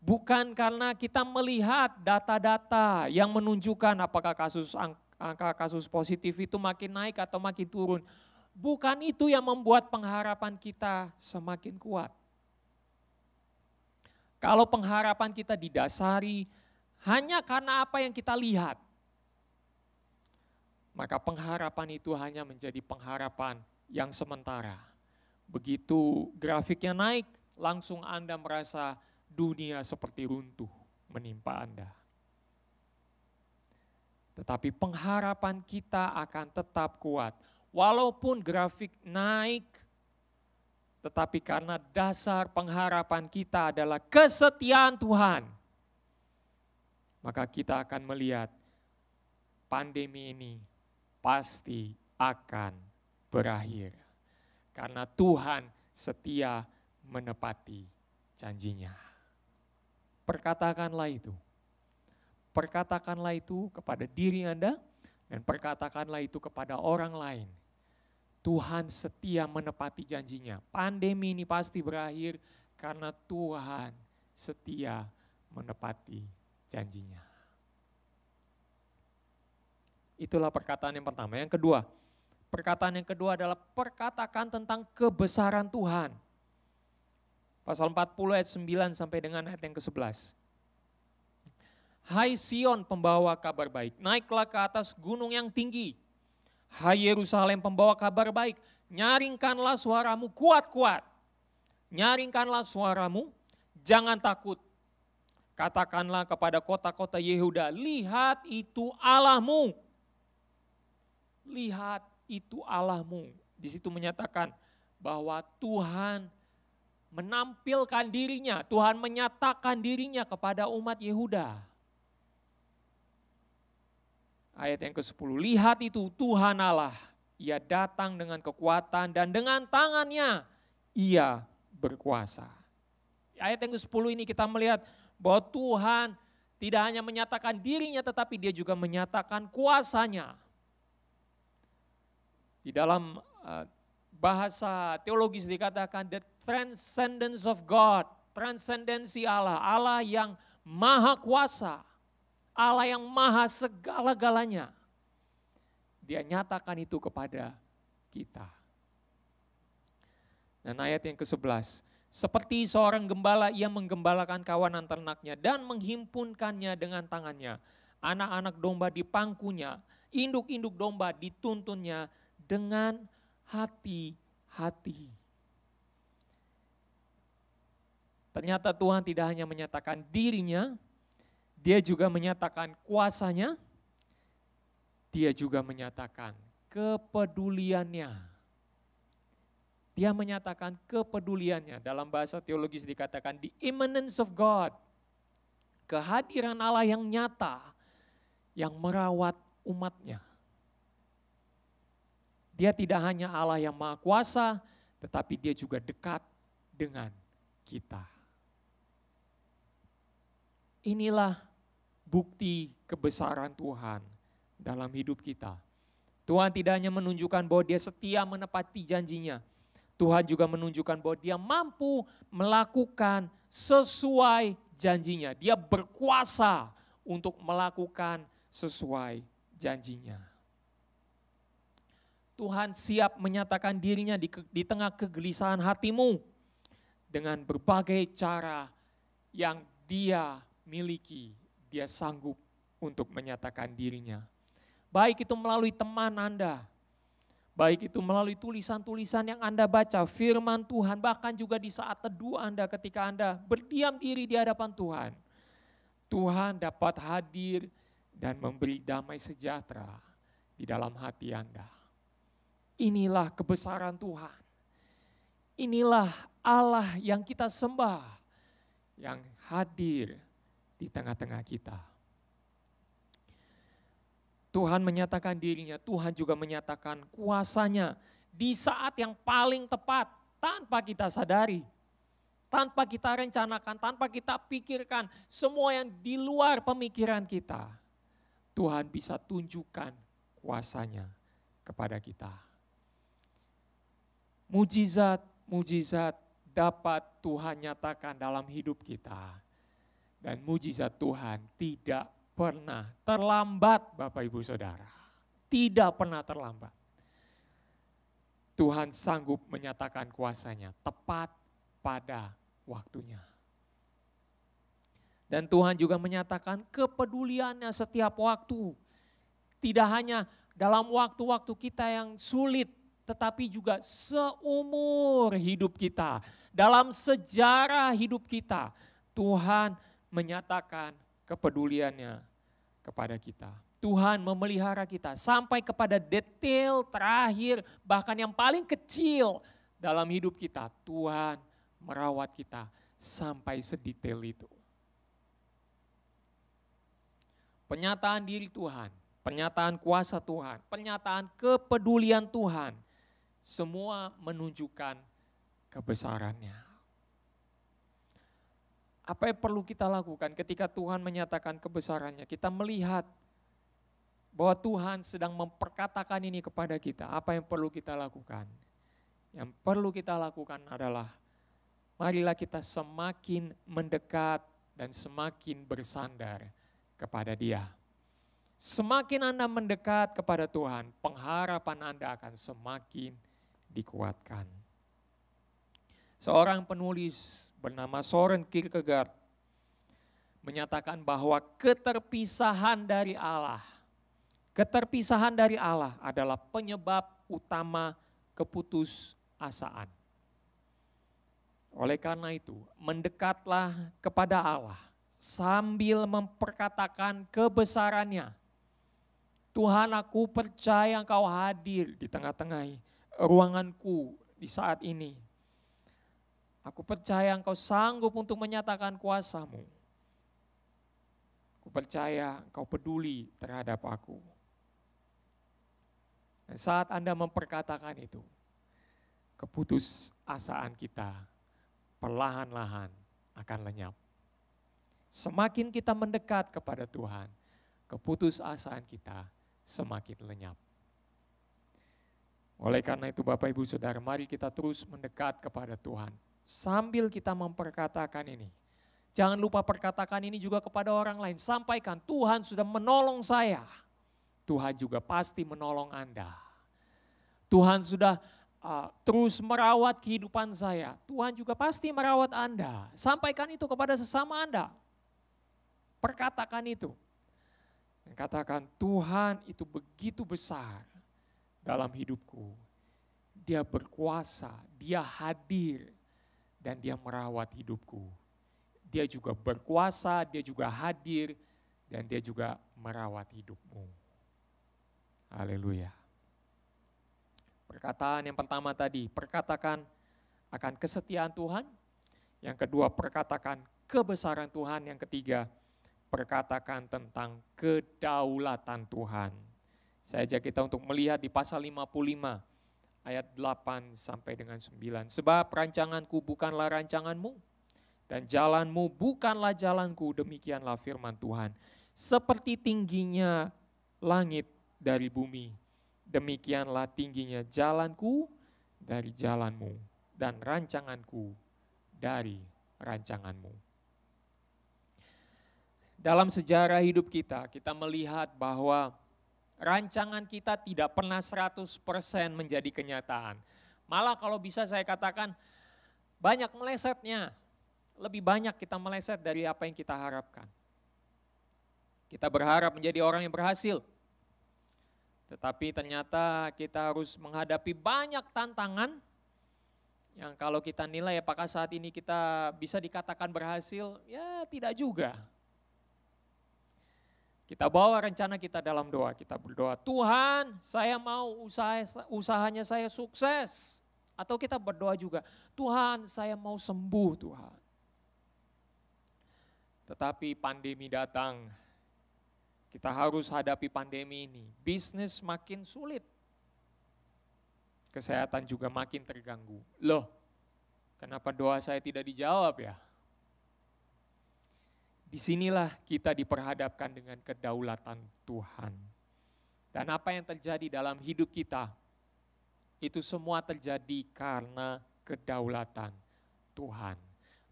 Bukan karena kita melihat data-data yang menunjukkan apakah angka kasus positif itu makin naik atau makin turun. Bukan itu yang membuat pengharapan kita semakin kuat. Kalau pengharapan kita didasari hanya karena apa yang kita lihat, maka pengharapan itu hanya menjadi pengharapan yang sementara. Begitu grafiknya naik, langsung Anda merasa dunia seperti runtuh menimpa Anda. Tetapi pengharapan kita akan tetap kuat. Walaupun grafik naik, tetapi karena dasar pengharapan kita adalah kesetiaan Tuhan, maka kita akan melihat pandemi ini pasti akan berakhir. Karena Tuhan setia menepati janjinya. Perkatakanlah itu. Perkatakanlah itu kepada diri Anda dan perkatakanlah itu kepada orang lain. Tuhan setia menepati janjinya. Pandemi ini pasti berakhir karena Tuhan setia menepati janjinya. Itulah perkataan yang pertama. Yang kedua, perkataan yang kedua adalah perkatakan tentang kebesaran Tuhan. Pasal 40 ayat 9 sampai dengan ayat yang ke-11. Hai Sion pembawa kabar baik, naiklah ke atas gunung yang tinggi. Hai Yerusalem pembawa kabar baik, nyaringkanlah suaramu kuat-kuat. Nyaringkanlah suaramu, jangan takut. Katakanlah kepada kota-kota Yehuda, lihat itu Allahmu. Lihat itu Allahmu. Di situ menyatakan bahwa Tuhan menampilkan dirinya, Tuhan menyatakan dirinya kepada umat Yehuda. Ayat yang ke-10, lihat itu Tuhan Allah, Ia datang dengan kekuatan dan dengan tangannya Ia berkuasa. Ayat yang ke-10 ini kita melihat bahwa Tuhan tidak hanya menyatakan dirinya tetapi Dia juga menyatakan kuasanya. Di dalam bahasa teologis dikatakan the transcendence of God, transendensi Allah, Allah yang maha kuasa, Allah yang maha segala-galanya. Dia nyatakan itu kepada kita. Dan ayat yang ke-11, seperti seorang gembala ia menggembalakan kawanan ternaknya dan menghimpunkannya dengan tangannya. Anak-anak domba di pangkunya, induk-induk domba dituntunnya dengan hati-hati. Ternyata Tuhan tidak hanya menyatakan dirinya, Dia juga menyatakan kuasanya, Dia juga menyatakan kepeduliannya. Dia menyatakan kepeduliannya. Dalam bahasa teologis dikatakan the immanence of God. Kehadiran Allah yang nyata, yang merawat umatnya. Dia tidak hanya Allah yang maha kuasa, tetapi Dia juga dekat dengan kita. Inilah bukti kebesaran Tuhan dalam hidup kita. Tuhan tidak hanya menunjukkan bahwa Dia setia menepati janjinya, Tuhan juga menunjukkan bahwa Dia mampu melakukan sesuai janjinya. Dia berkuasa untuk melakukan sesuai janjinya. Tuhan siap menyatakan dirinya di tengah kegelisahan hatimu dengan berbagai cara yang Dia miliki. Dia sanggup untuk menyatakan dirinya. Baik itu melalui teman Anda, baik itu melalui tulisan-tulisan yang Anda baca, firman Tuhan, bahkan juga di saat teduh Anda ketika Anda berdiam diri di hadapan Tuhan. Tuhan dapat hadir dan memberi damai sejahtera di dalam hati Anda. Inilah kebesaran Tuhan. Inilah Allah yang kita sembah, yang hadir di tengah-tengah kita. Tuhan menyatakan dirinya, Tuhan juga menyatakan kuasanya di saat yang paling tepat tanpa kita sadari. Tanpa kita rencanakan, tanpa kita pikirkan semua yang di luar pemikiran kita. Tuhan bisa tunjukkan kuasanya kepada kita. Mujizat dapat Tuhan nyatakan dalam hidup kita. Dan mujizat Tuhan tidak pernah terlambat, Bapak Ibu Saudara. Tidak pernah terlambat. Tuhan sanggup menyatakan kuasanya tepat pada waktunya. Dan Tuhan juga menyatakan kepeduliannya setiap waktu. Tidak hanya dalam waktu-waktu kita yang sulit, tetapi juga seumur hidup kita. Dalam sejarah hidup kita, Tuhan menyatakan kepeduliannya kepada kita. Tuhan memelihara kita sampai kepada detail terakhir, bahkan yang paling kecil dalam hidup kita. Tuhan merawat kita sampai sedetail itu. Penyataan diri Tuhan, pernyataan kuasa Tuhan, pernyataan kepedulian Tuhan, semua menunjukkan kebesarannya. Apa yang perlu kita lakukan ketika Tuhan menyatakan kebesarannya? Kita melihat bahwa Tuhan sedang memperkatakan ini kepada kita. Apa yang perlu kita lakukan? Yang perlu kita lakukan adalah marilah kita semakin mendekat dan semakin bersandar kepada Dia. Semakin Anda mendekat kepada Tuhan, pengharapan Anda akan semakin dikuatkan. Seorang penulis bernama Søren Kierkegaard menyatakan bahwa keterpisahan dari Allah adalah penyebab utama keputusasaan. Oleh karena itu, mendekatlah kepada Allah sambil memperkatakan kebesarannya. Tuhan, aku percaya Engkau hadir di tengah-tengah ruanganku di saat ini. Aku percaya Engkau sanggup untuk menyatakan kuasa-Mu. Aku percaya Engkau peduli terhadap aku. Dan saat Anda memperkatakan itu, keputusasaan kita perlahan-lahan akan lenyap. Semakin kita mendekat kepada Tuhan, keputusasaan kita semakin lenyap. Oleh karena itu Bapak Ibu Saudara, mari kita terus mendekat kepada Tuhan. Sambil kita memperkatakan ini, jangan lupa perkatakan ini juga kepada orang lain. Sampaikan, Tuhan sudah menolong saya. Tuhan juga pasti menolong Anda. Tuhan sudah terus merawat kehidupan saya. Tuhan juga pasti merawat Anda. Sampaikan itu kepada sesama Anda. Perkatakan itu. Dan katakan, Tuhan itu begitu besar dalam hidupku. Dia berkuasa, Dia hadir, dan Dia merawat hidupku. Dia juga berkuasa, Dia juga hadir, dan Dia juga merawat hidupmu. Haleluya. Perkataan yang pertama tadi, perkatakan akan kesetiaan Tuhan. Yang kedua, perkatakan kebesaran Tuhan. Yang ketiga, perkatakan tentang kedaulatan Tuhan. Saya ajak kita untuk melihat di pasal 55 ayat 8 sampai dengan 9. Sebab rancanganku bukanlah rancanganmu dan jalanmu bukanlah jalanku, demikianlah firman Tuhan. Seperti tingginya langit dari bumi, demikianlah tingginya jalanku dari jalanmu dan rancanganku dari rancanganmu. Dalam sejarah hidup kita, kita melihat bahwa rancangan kita tidak pernah 100% menjadi kenyataan. Malah kalau bisa saya katakan banyak melesetnya. Lebih banyak kita meleset dari apa yang kita harapkan. Kita berharap menjadi orang yang berhasil. Tetapi ternyata kita harus menghadapi banyak tantangan yang kalau kita nilai apakah saat ini kita bisa dikatakan berhasil, ya tidak juga. Kita bawa rencana kita dalam doa, kita berdoa, Tuhan saya mau usahanya saya sukses. Atau kita berdoa juga, Tuhan saya mau sembuh Tuhan. Tetapi pandemi datang, kita harus hadapi pandemi ini. Bisnis makin sulit, kesehatan juga makin terganggu. Loh, kenapa doa saya tidak dijawab ya? Disinilah kita diperhadapkan dengan kedaulatan Tuhan. Dan apa yang terjadi dalam hidup kita, itu semua terjadi karena kedaulatan Tuhan.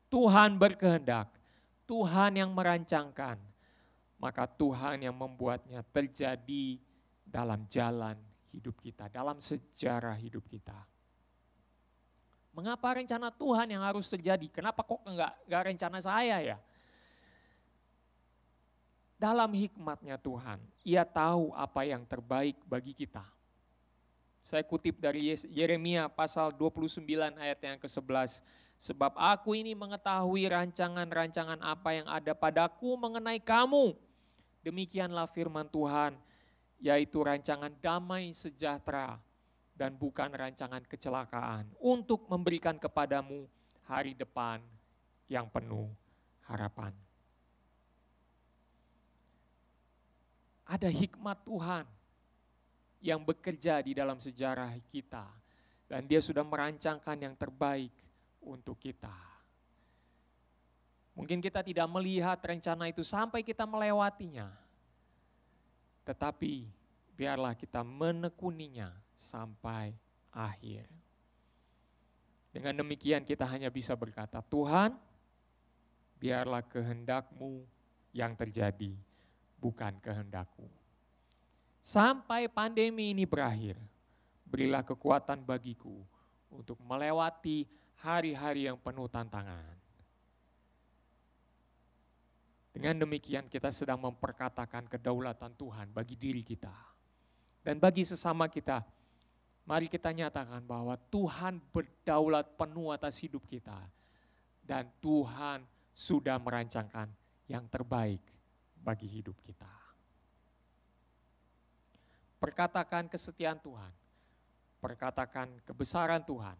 Tuhan berkehendak, Tuhan yang merancangkan, maka Tuhan yang membuatnya terjadi dalam jalan hidup kita, dalam sejarah hidup kita. Mengapa rencana Tuhan yang harus terjadi? Kenapa kok enggak rencana saya ya? Dalam hikmatnya Tuhan, Ia tahu apa yang terbaik bagi kita. Saya kutip dari Yeremia pasal 29 ayat yang ke-11. Sebab aku ini mengetahui rancangan-rancangan apa yang ada padaku mengenai kamu. Demikianlah firman Tuhan, yaitu rancangan damai sejahtera dan bukan rancangan kecelakaan. Untuk memberikan kepadamu hari depan yang penuh harapan. Ada hikmat Tuhan yang bekerja di dalam sejarah kita. Dan Dia sudah merancangkan yang terbaik untuk kita. Mungkin kita tidak melihat rencana itu sampai kita melewatinya. Tetapi biarlah kita menekuninya sampai akhir. Dengan demikian kita hanya bisa berkata, Tuhan, biarlah kehendak-Mu yang terjadi, bukan kehendakku. Sampai pandemi ini berakhir, berilah kekuatan bagiku untuk melewati hari-hari yang penuh tantangan. Dengan demikian kita sedang memperkatakan kedaulatan Tuhan bagi diri kita. Dan bagi sesama kita, mari kita nyatakan bahwa Tuhan berdaulat penuh atas hidup kita. Dan Tuhan sudah merancangkan yang terbaik bagi hidup kita. Perkatakan kesetiaan Tuhan, perkatakan kebesaran Tuhan,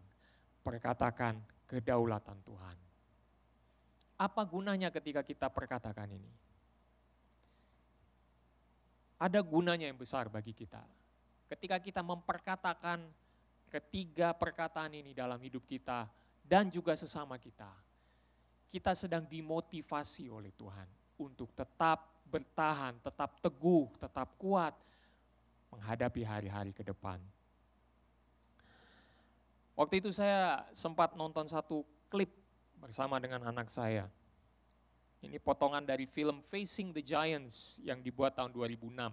perkatakan kedaulatan Tuhan. Apa gunanya ketika kita perkatakan ini? Ada gunanya yang besar bagi kita. Ketika kita memperkatakan ketiga perkataan ini dalam hidup kita dan juga sesama kita, kita sedang dimotivasi oleh Tuhan untuk tetap bertahan, tetap teguh, tetap kuat menghadapi hari-hari ke depan. Waktu itu saya sempat nonton satu klip bersama dengan anak saya. Ini potongan dari film Facing the Giants yang dibuat tahun 2006.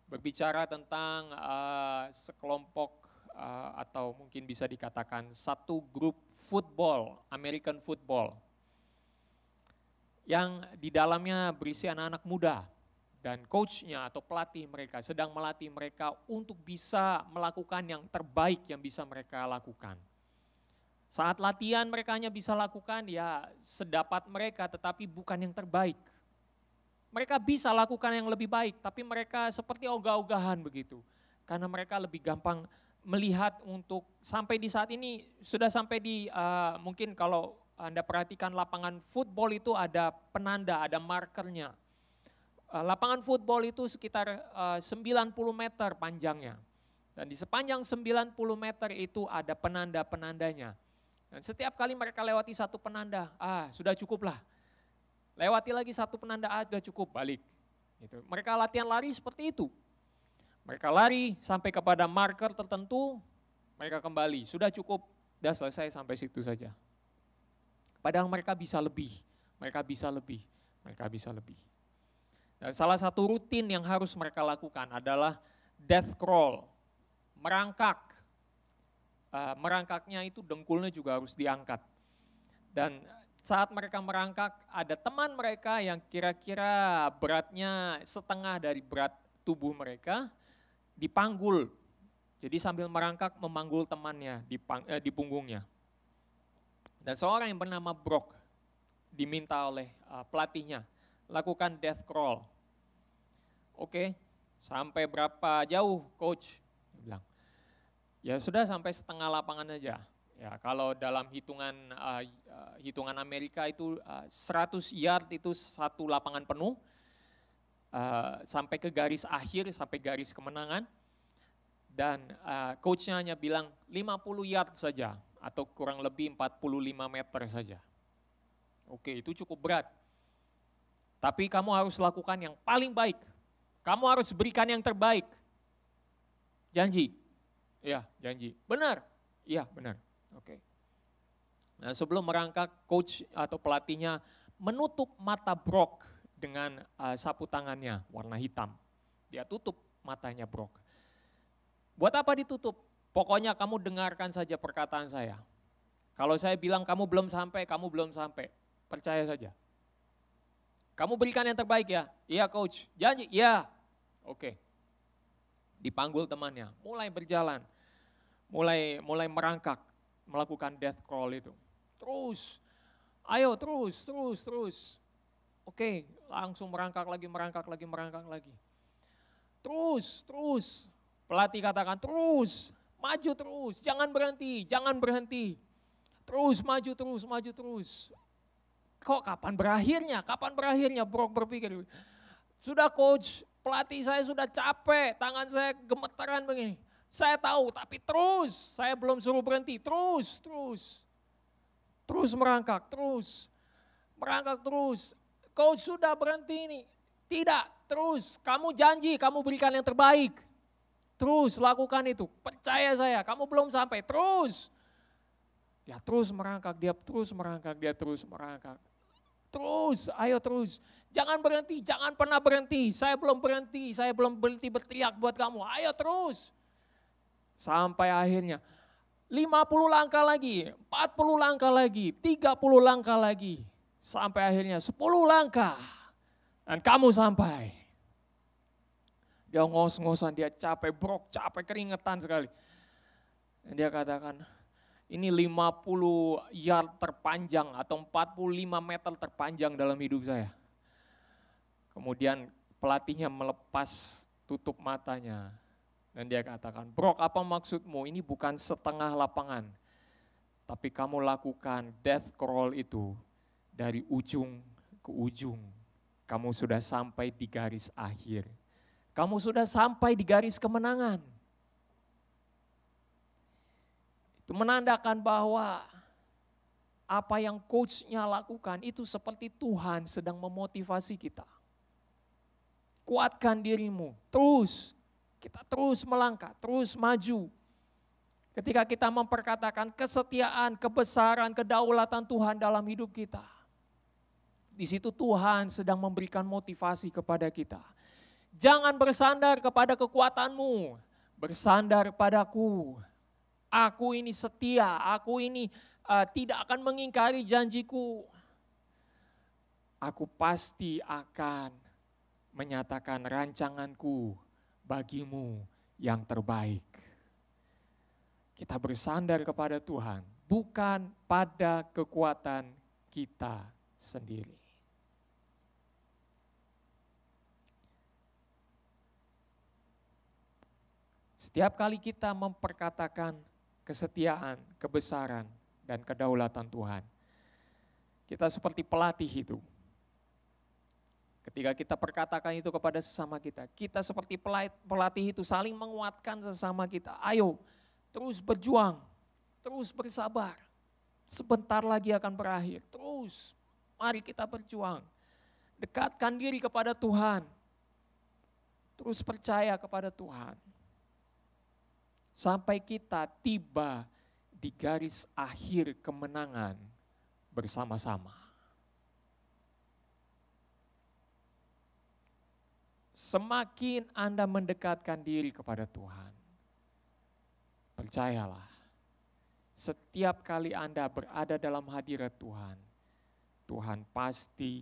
Berbicara tentang sekelompok atau mungkin bisa dikatakan satu grup football, American football, yang di dalamnya berisi anak-anak muda. Dan coachnya atau pelatih mereka sedang melatih mereka untuk bisa melakukan yang terbaik yang bisa mereka lakukan. Saat latihan mereka hanya bisa lakukan ya sedapat mereka tetapi bukan yang terbaik. Mereka bisa lakukan yang lebih baik tapi mereka seperti ogah-ogahan begitu. Karena mereka lebih gampang melihat untuk sampai di saat ini sudah sampai di mungkin kalau Anda perhatikan lapangan football itu ada penanda, ada markernya. Lapangan football itu sekitar 90 meter panjangnya. Dan di sepanjang 90 meter itu ada penanda-penandanya. Dan setiap kali mereka lewati satu penanda, sudah cukup lah. Lewati lagi satu penanda, sudah cukup, balik. Gitu. Mereka latihan lari seperti itu. Mereka lari sampai kepada marker tertentu, mereka kembali. Sudah cukup, sudah selesai sampai situ saja. Padahal mereka bisa lebih, mereka bisa lebih, mereka bisa lebih. Dan salah satu rutin yang harus mereka lakukan adalah death crawl, merangkak. Merangkaknya itu dengkulnya juga harus diangkat. Dan saat mereka merangkak ada teman mereka yang kira-kira beratnya setengah dari berat tubuh mereka dipanggul. Jadi sambil merangkak memanggul temannya di punggungnya. Dan seorang yang bernama Brock diminta oleh pelatihnya lakukan death crawl. Oke, sampai berapa jauh coach? Dia bilang, ya sudah sampai setengah lapangan aja. Ya kalau dalam hitungan Amerika itu 100 yard itu satu lapangan penuh. Sampai ke garis akhir, sampai garis kemenangan. Dan coachnya hanya bilang 50 yard saja atau kurang lebih 45 meter saja. Oke, itu cukup berat. Tapi kamu harus lakukan yang paling baik. Kamu harus berikan yang terbaik. Janji? Iya, janji. Benar? Iya, benar. Oke. Nah, sebelum merangkak, coach atau pelatihnya menutup mata Brock dengan sapu tangannya warna hitam. Dia tutup matanya Brock. Buat apa ditutup? Pokoknya kamu dengarkan saja perkataan saya. Kalau saya bilang kamu belum sampai, kamu belum sampai. Percaya saja. Kamu berikan yang terbaik ya? Iya coach, janji? Iya. Oke. Dipanggul temannya, mulai berjalan. Mulai merangkak, melakukan death crawl itu. Terus, ayo terus. Oke, langsung merangkak lagi. Terus. Pelatih katakan terus, maju terus, jangan berhenti. Terus, maju terus. Kok kapan berakhirnya? Brock berpikir. Sudah coach, pelatih saya sudah capek, tangan saya gemetaran begini. Saya tahu, tapi terus, saya belum suruh berhenti, terus. Terus merangkak terus. Coach sudah berhenti ini. Tidak, terus, kamu janji, kamu berikan yang terbaik. Terus lakukan itu, percaya saya, kamu belum sampai, terus. Dia terus merangkak. Terus, ayo terus. Jangan berhenti, jangan pernah berhenti. Saya belum berhenti berteriak buat kamu. Ayo terus. Sampai akhirnya 50 langkah lagi, 40 langkah lagi, 30 langkah lagi. Sampai akhirnya 10 langkah. Dan kamu sampai. Dia ngos-ngosan, dia capek, Brock capek, keringetan sekali. Dan dia katakan, Ini 50 yard terpanjang atau 45 meter terpanjang dalam hidup saya. Kemudian pelatihnya melepas tutup matanya. Dan dia katakan, "Brok, apa maksudmu? Ini bukan setengah lapangan. Tapi kamu lakukan death crawl itu dari ujung ke ujung. Kamu sudah sampai di garis akhir. Kamu sudah sampai di garis kemenangan." Itu menandakan bahwa apa yang coachnya lakukan itu seperti Tuhan sedang memotivasi kita. Kuatkan dirimu, kita terus melangkah, terus maju. Ketika kita memperkatakan kesetiaan, kebesaran, kedaulatan Tuhan dalam hidup kita. Di situ Tuhan sedang memberikan motivasi kepada kita. Jangan bersandar kepada kekuatanmu, bersandar padaku. Aku ini setia, aku ini tidak akan mengingkari janjiku. Aku pasti akan menyatakan rancanganku bagimu yang terbaik. Kita bersandar kepada Tuhan, bukan pada kekuatan kita sendiri. Setiap kali kita memperkatakan kesetiaan, kebesaran, dan kedaulatan Tuhan, kita seperti pelatih itu. Ketika kita perkatakan itu kepada sesama kita seperti pelatih itu saling menguatkan sesama kita. Ayo, terus berjuang, terus bersabar. Sebentar lagi akan berakhir. Terus, mari kita berjuang. Dekatkan diri kepada Tuhan. Terus percaya kepada Tuhan. Sampai kita tiba di garis akhir kemenangan bersama-sama. Semakin Anda mendekatkan diri kepada Tuhan, percayalah, setiap kali Anda berada dalam hadirat Tuhan, Tuhan pasti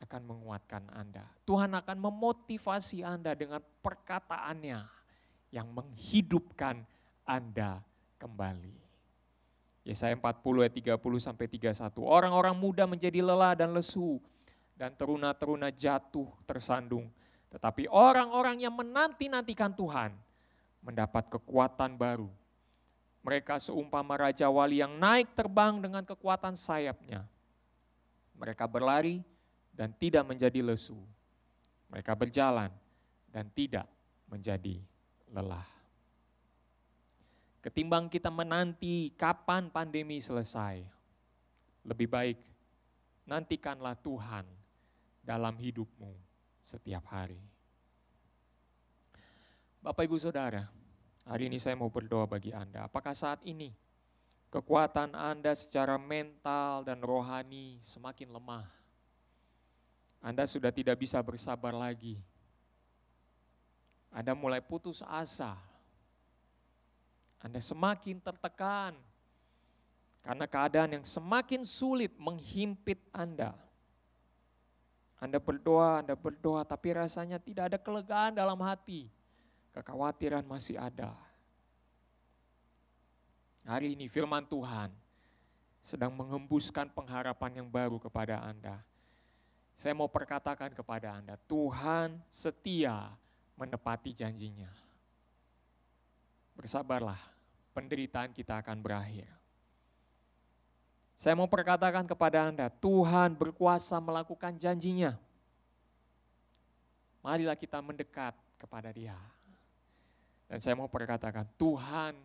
akan menguatkan Anda. Tuhan akan memotivasi Anda dengan perkataannya yang menghidupkan Anda kembali. Yesaya 40 ayat 30-31. Orang-orang muda menjadi lelah dan lesu, dan teruna-teruna jatuh tersandung. Tetapi orang-orang yang menanti-nantikan Tuhan mendapat kekuatan baru. Mereka seumpama Raja Wali yang naik terbang dengan kekuatan sayapnya. Mereka berlari dan tidak menjadi lesu. Mereka berjalan dan tidak menjadi lelah. Ketimbang kita menanti kapan pandemi selesai, lebih baik nantikanlah Tuhan dalam hidupmu setiap hari. Bapak Ibu Saudara, hari ini saya mau berdoa bagi Anda. Apakah saat ini kekuatan Anda secara mental dan rohani semakin lemah? Anda sudah tidak bisa bersabar lagi. Anda mulai putus asa. Anda semakin tertekan karena keadaan yang semakin sulit menghimpit Anda. Anda berdoa, tapi rasanya tidak ada kelegaan dalam hati. Kekhawatiran masih ada. Hari ini firman Tuhan sedang mengembuskan pengharapan yang baru kepada Anda. Saya mau perkatakan kepada Anda, Tuhan setia menepati janjinya. Bersabarlah, penderitaan kita akan berakhir. Saya mau perkatakan kepada Anda, Tuhan berkuasa melakukan janjinya. Marilah kita mendekat kepada Dia. Dan saya mau perkatakan, Tuhan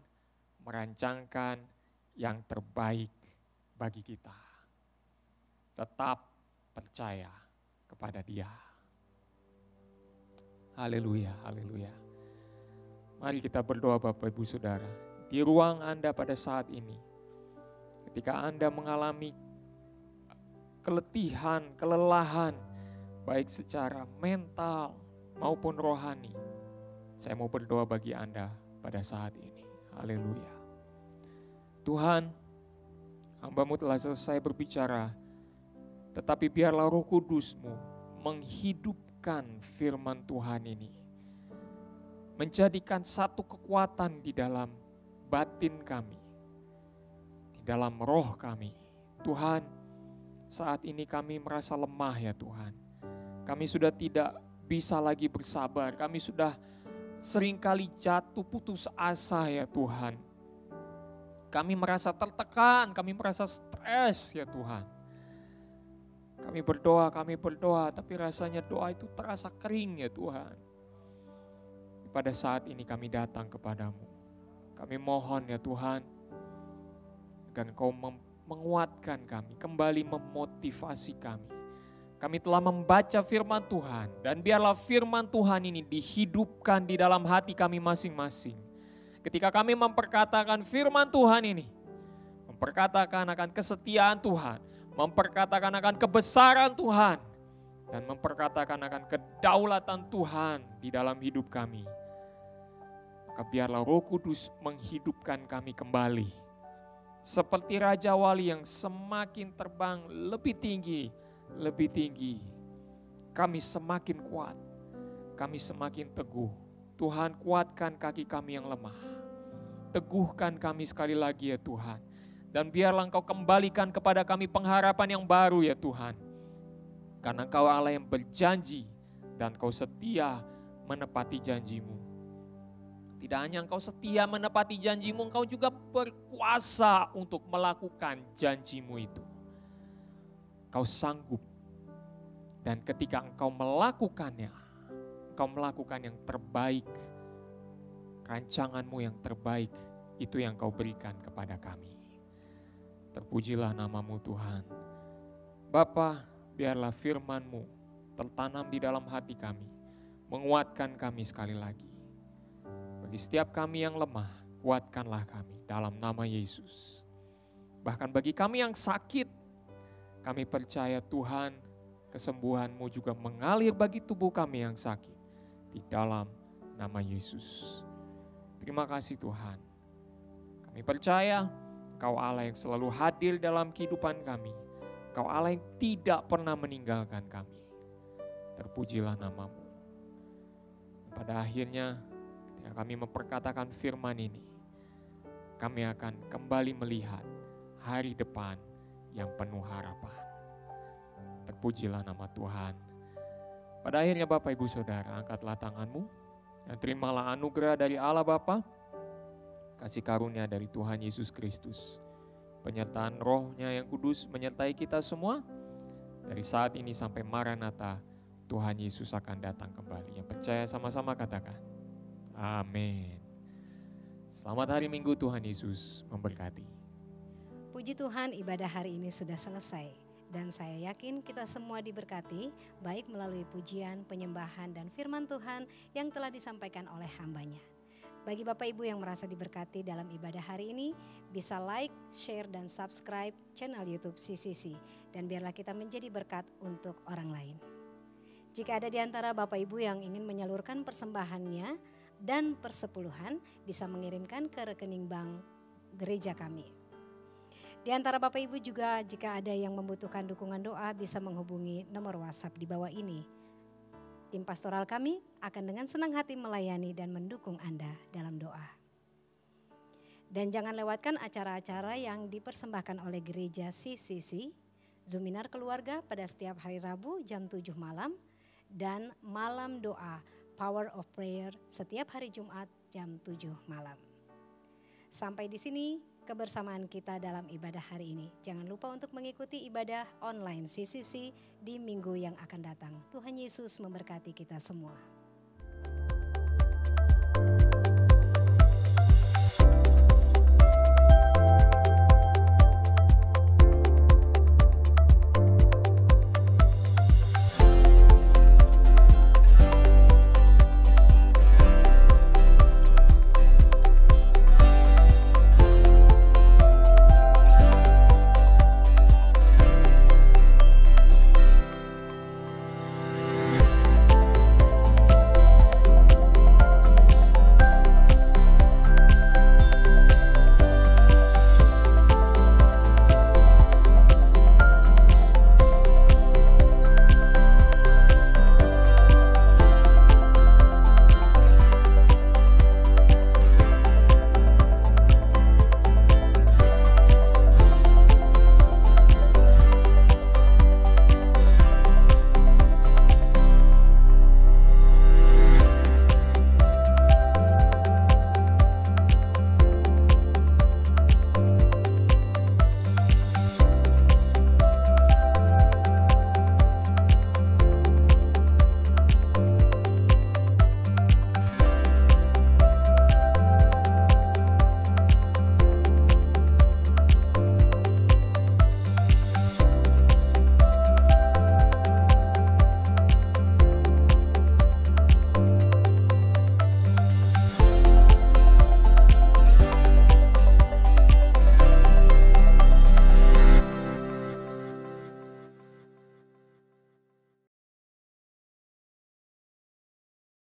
merancangkan yang terbaik bagi kita. Tetap percaya kepada Dia. Haleluya, haleluya. Mari kita berdoa Bapak Ibu Saudara. Di ruang Anda pada saat ini, ketika Anda mengalami keletihan, kelelahan, baik secara mental maupun rohani, saya mau berdoa bagi Anda pada saat ini. Haleluya. Tuhan, hamba-Mu telah selesai berbicara, tetapi biarlah Roh Kudus-Mu menghidupkan firman Tuhan ini, menjadikan satu kekuatan di dalam batin kami, dalam roh kami. Tuhan, saat ini kami merasa lemah ya Tuhan. Kami sudah tidak bisa lagi bersabar. Kami sudah seringkali jatuh putus asa ya Tuhan. Kami merasa tertekan, kami merasa stres ya Tuhan. Kami berdoa, tapi rasanya doa itu terasa kering ya Tuhan. Pada saat ini kami datang kepadamu. Kami mohon ya Tuhan, agar Engkau menguatkan kami, kembali memotivasi kami. Kami telah membaca firman Tuhan, dan biarlah firman Tuhan ini dihidupkan di dalam hati kami masing-masing. Ketika kami memperkatakan firman Tuhan ini, memperkatakan akan kesetiaan Tuhan, memperkatakan akan kebesaran Tuhan, dan memperkatakan akan kedaulatan Tuhan di dalam hidup kami. Maka biarlah Roh Kudus menghidupkan kami kembali. Seperti Raja Wali yang semakin terbang lebih tinggi, kami semakin kuat, kami semakin teguh. Tuhan, kuatkan kaki kami yang lemah, teguhkan kami sekali lagi ya Tuhan. Dan biarlah Engkau kembalikan kepada kami pengharapan yang baru ya Tuhan. Karena Engkau Allah yang berjanji dan Engkau setia menepati janji-Mu. Tidak hanya Engkau setia menepati janji-Mu, Engkau juga berkuasa untuk melakukan janji-Mu itu. Engkau sanggup. Dan ketika Engkau melakukannya, Engkau melakukan yang terbaik. Rancangan-Mu yang terbaik, itu yang Engkau berikan kepada kami. Terpujilah nama-Mu Tuhan. Bapa, biarlah firman-Mu tertanam di dalam hati kami, menguatkan kami sekali lagi. Bagi setiap kami yang lemah, kuatkanlah kami dalam nama Yesus. Bahkan bagi kami yang sakit, kami percaya Tuhan, kesembuhan-Mu juga mengalir bagi tubuh kami yang sakit. Di dalam nama Yesus. Terima kasih Tuhan. Kami percaya Engkau Allah yang selalu hadir dalam kehidupan kami. Engkau Allah yang tidak pernah meninggalkan kami. Terpujilah nama-Mu. Pada akhirnya, ketika kami memperkatakan firman ini, kami akan kembali melihat hari depan yang penuh harapan. Terpujilah nama Tuhan. Pada akhirnya Bapak Ibu Saudara, angkatlah tanganmu dan terimalah anugerah dari Allah Bapa, kasih karunia dari Tuhan Yesus Kristus, penyertaan Roh-Nya yang kudus menyertai kita semua. Dari saat ini sampai Maranatha, Tuhan Yesus akan datang kembali. Yang percaya sama-sama katakan, amin. Selamat hari Minggu, Tuhan Yesus memberkati. Puji Tuhan, ibadah hari ini sudah selesai. Dan saya yakin kita semua diberkati, baik melalui pujian, penyembahan, dan firman Tuhan yang telah disampaikan oleh hambanya. Bagi Bapak Ibu yang merasa diberkati dalam ibadah hari ini, bisa like, share, dan subscribe channel YouTube CCC. Dan biarlah kita menjadi berkat untuk orang lain. Jika ada di antara Bapak Ibu yang ingin menyalurkan persembahannya dan persepuluhan, bisa mengirimkan ke rekening bank gereja kami. Di antara Bapak Ibu juga jika ada yang membutuhkan dukungan doa, bisa menghubungi nomor WhatsApp di bawah ini. Tim pastoral kami akan dengan senang hati melayani dan mendukung Anda dalam doa. Dan jangan lewatkan acara-acara yang dipersembahkan oleh gereja CCC, Zoominar Keluarga pada setiap hari Rabu jam 7 malam, dan malam doa Power of Prayer setiap hari Jumat jam 7 malam. Sampai di sini kebersamaan kita dalam ibadah hari ini. Jangan lupa untuk mengikuti ibadah online CCC di minggu yang akan datang. Tuhan Yesus memberkati kita semua.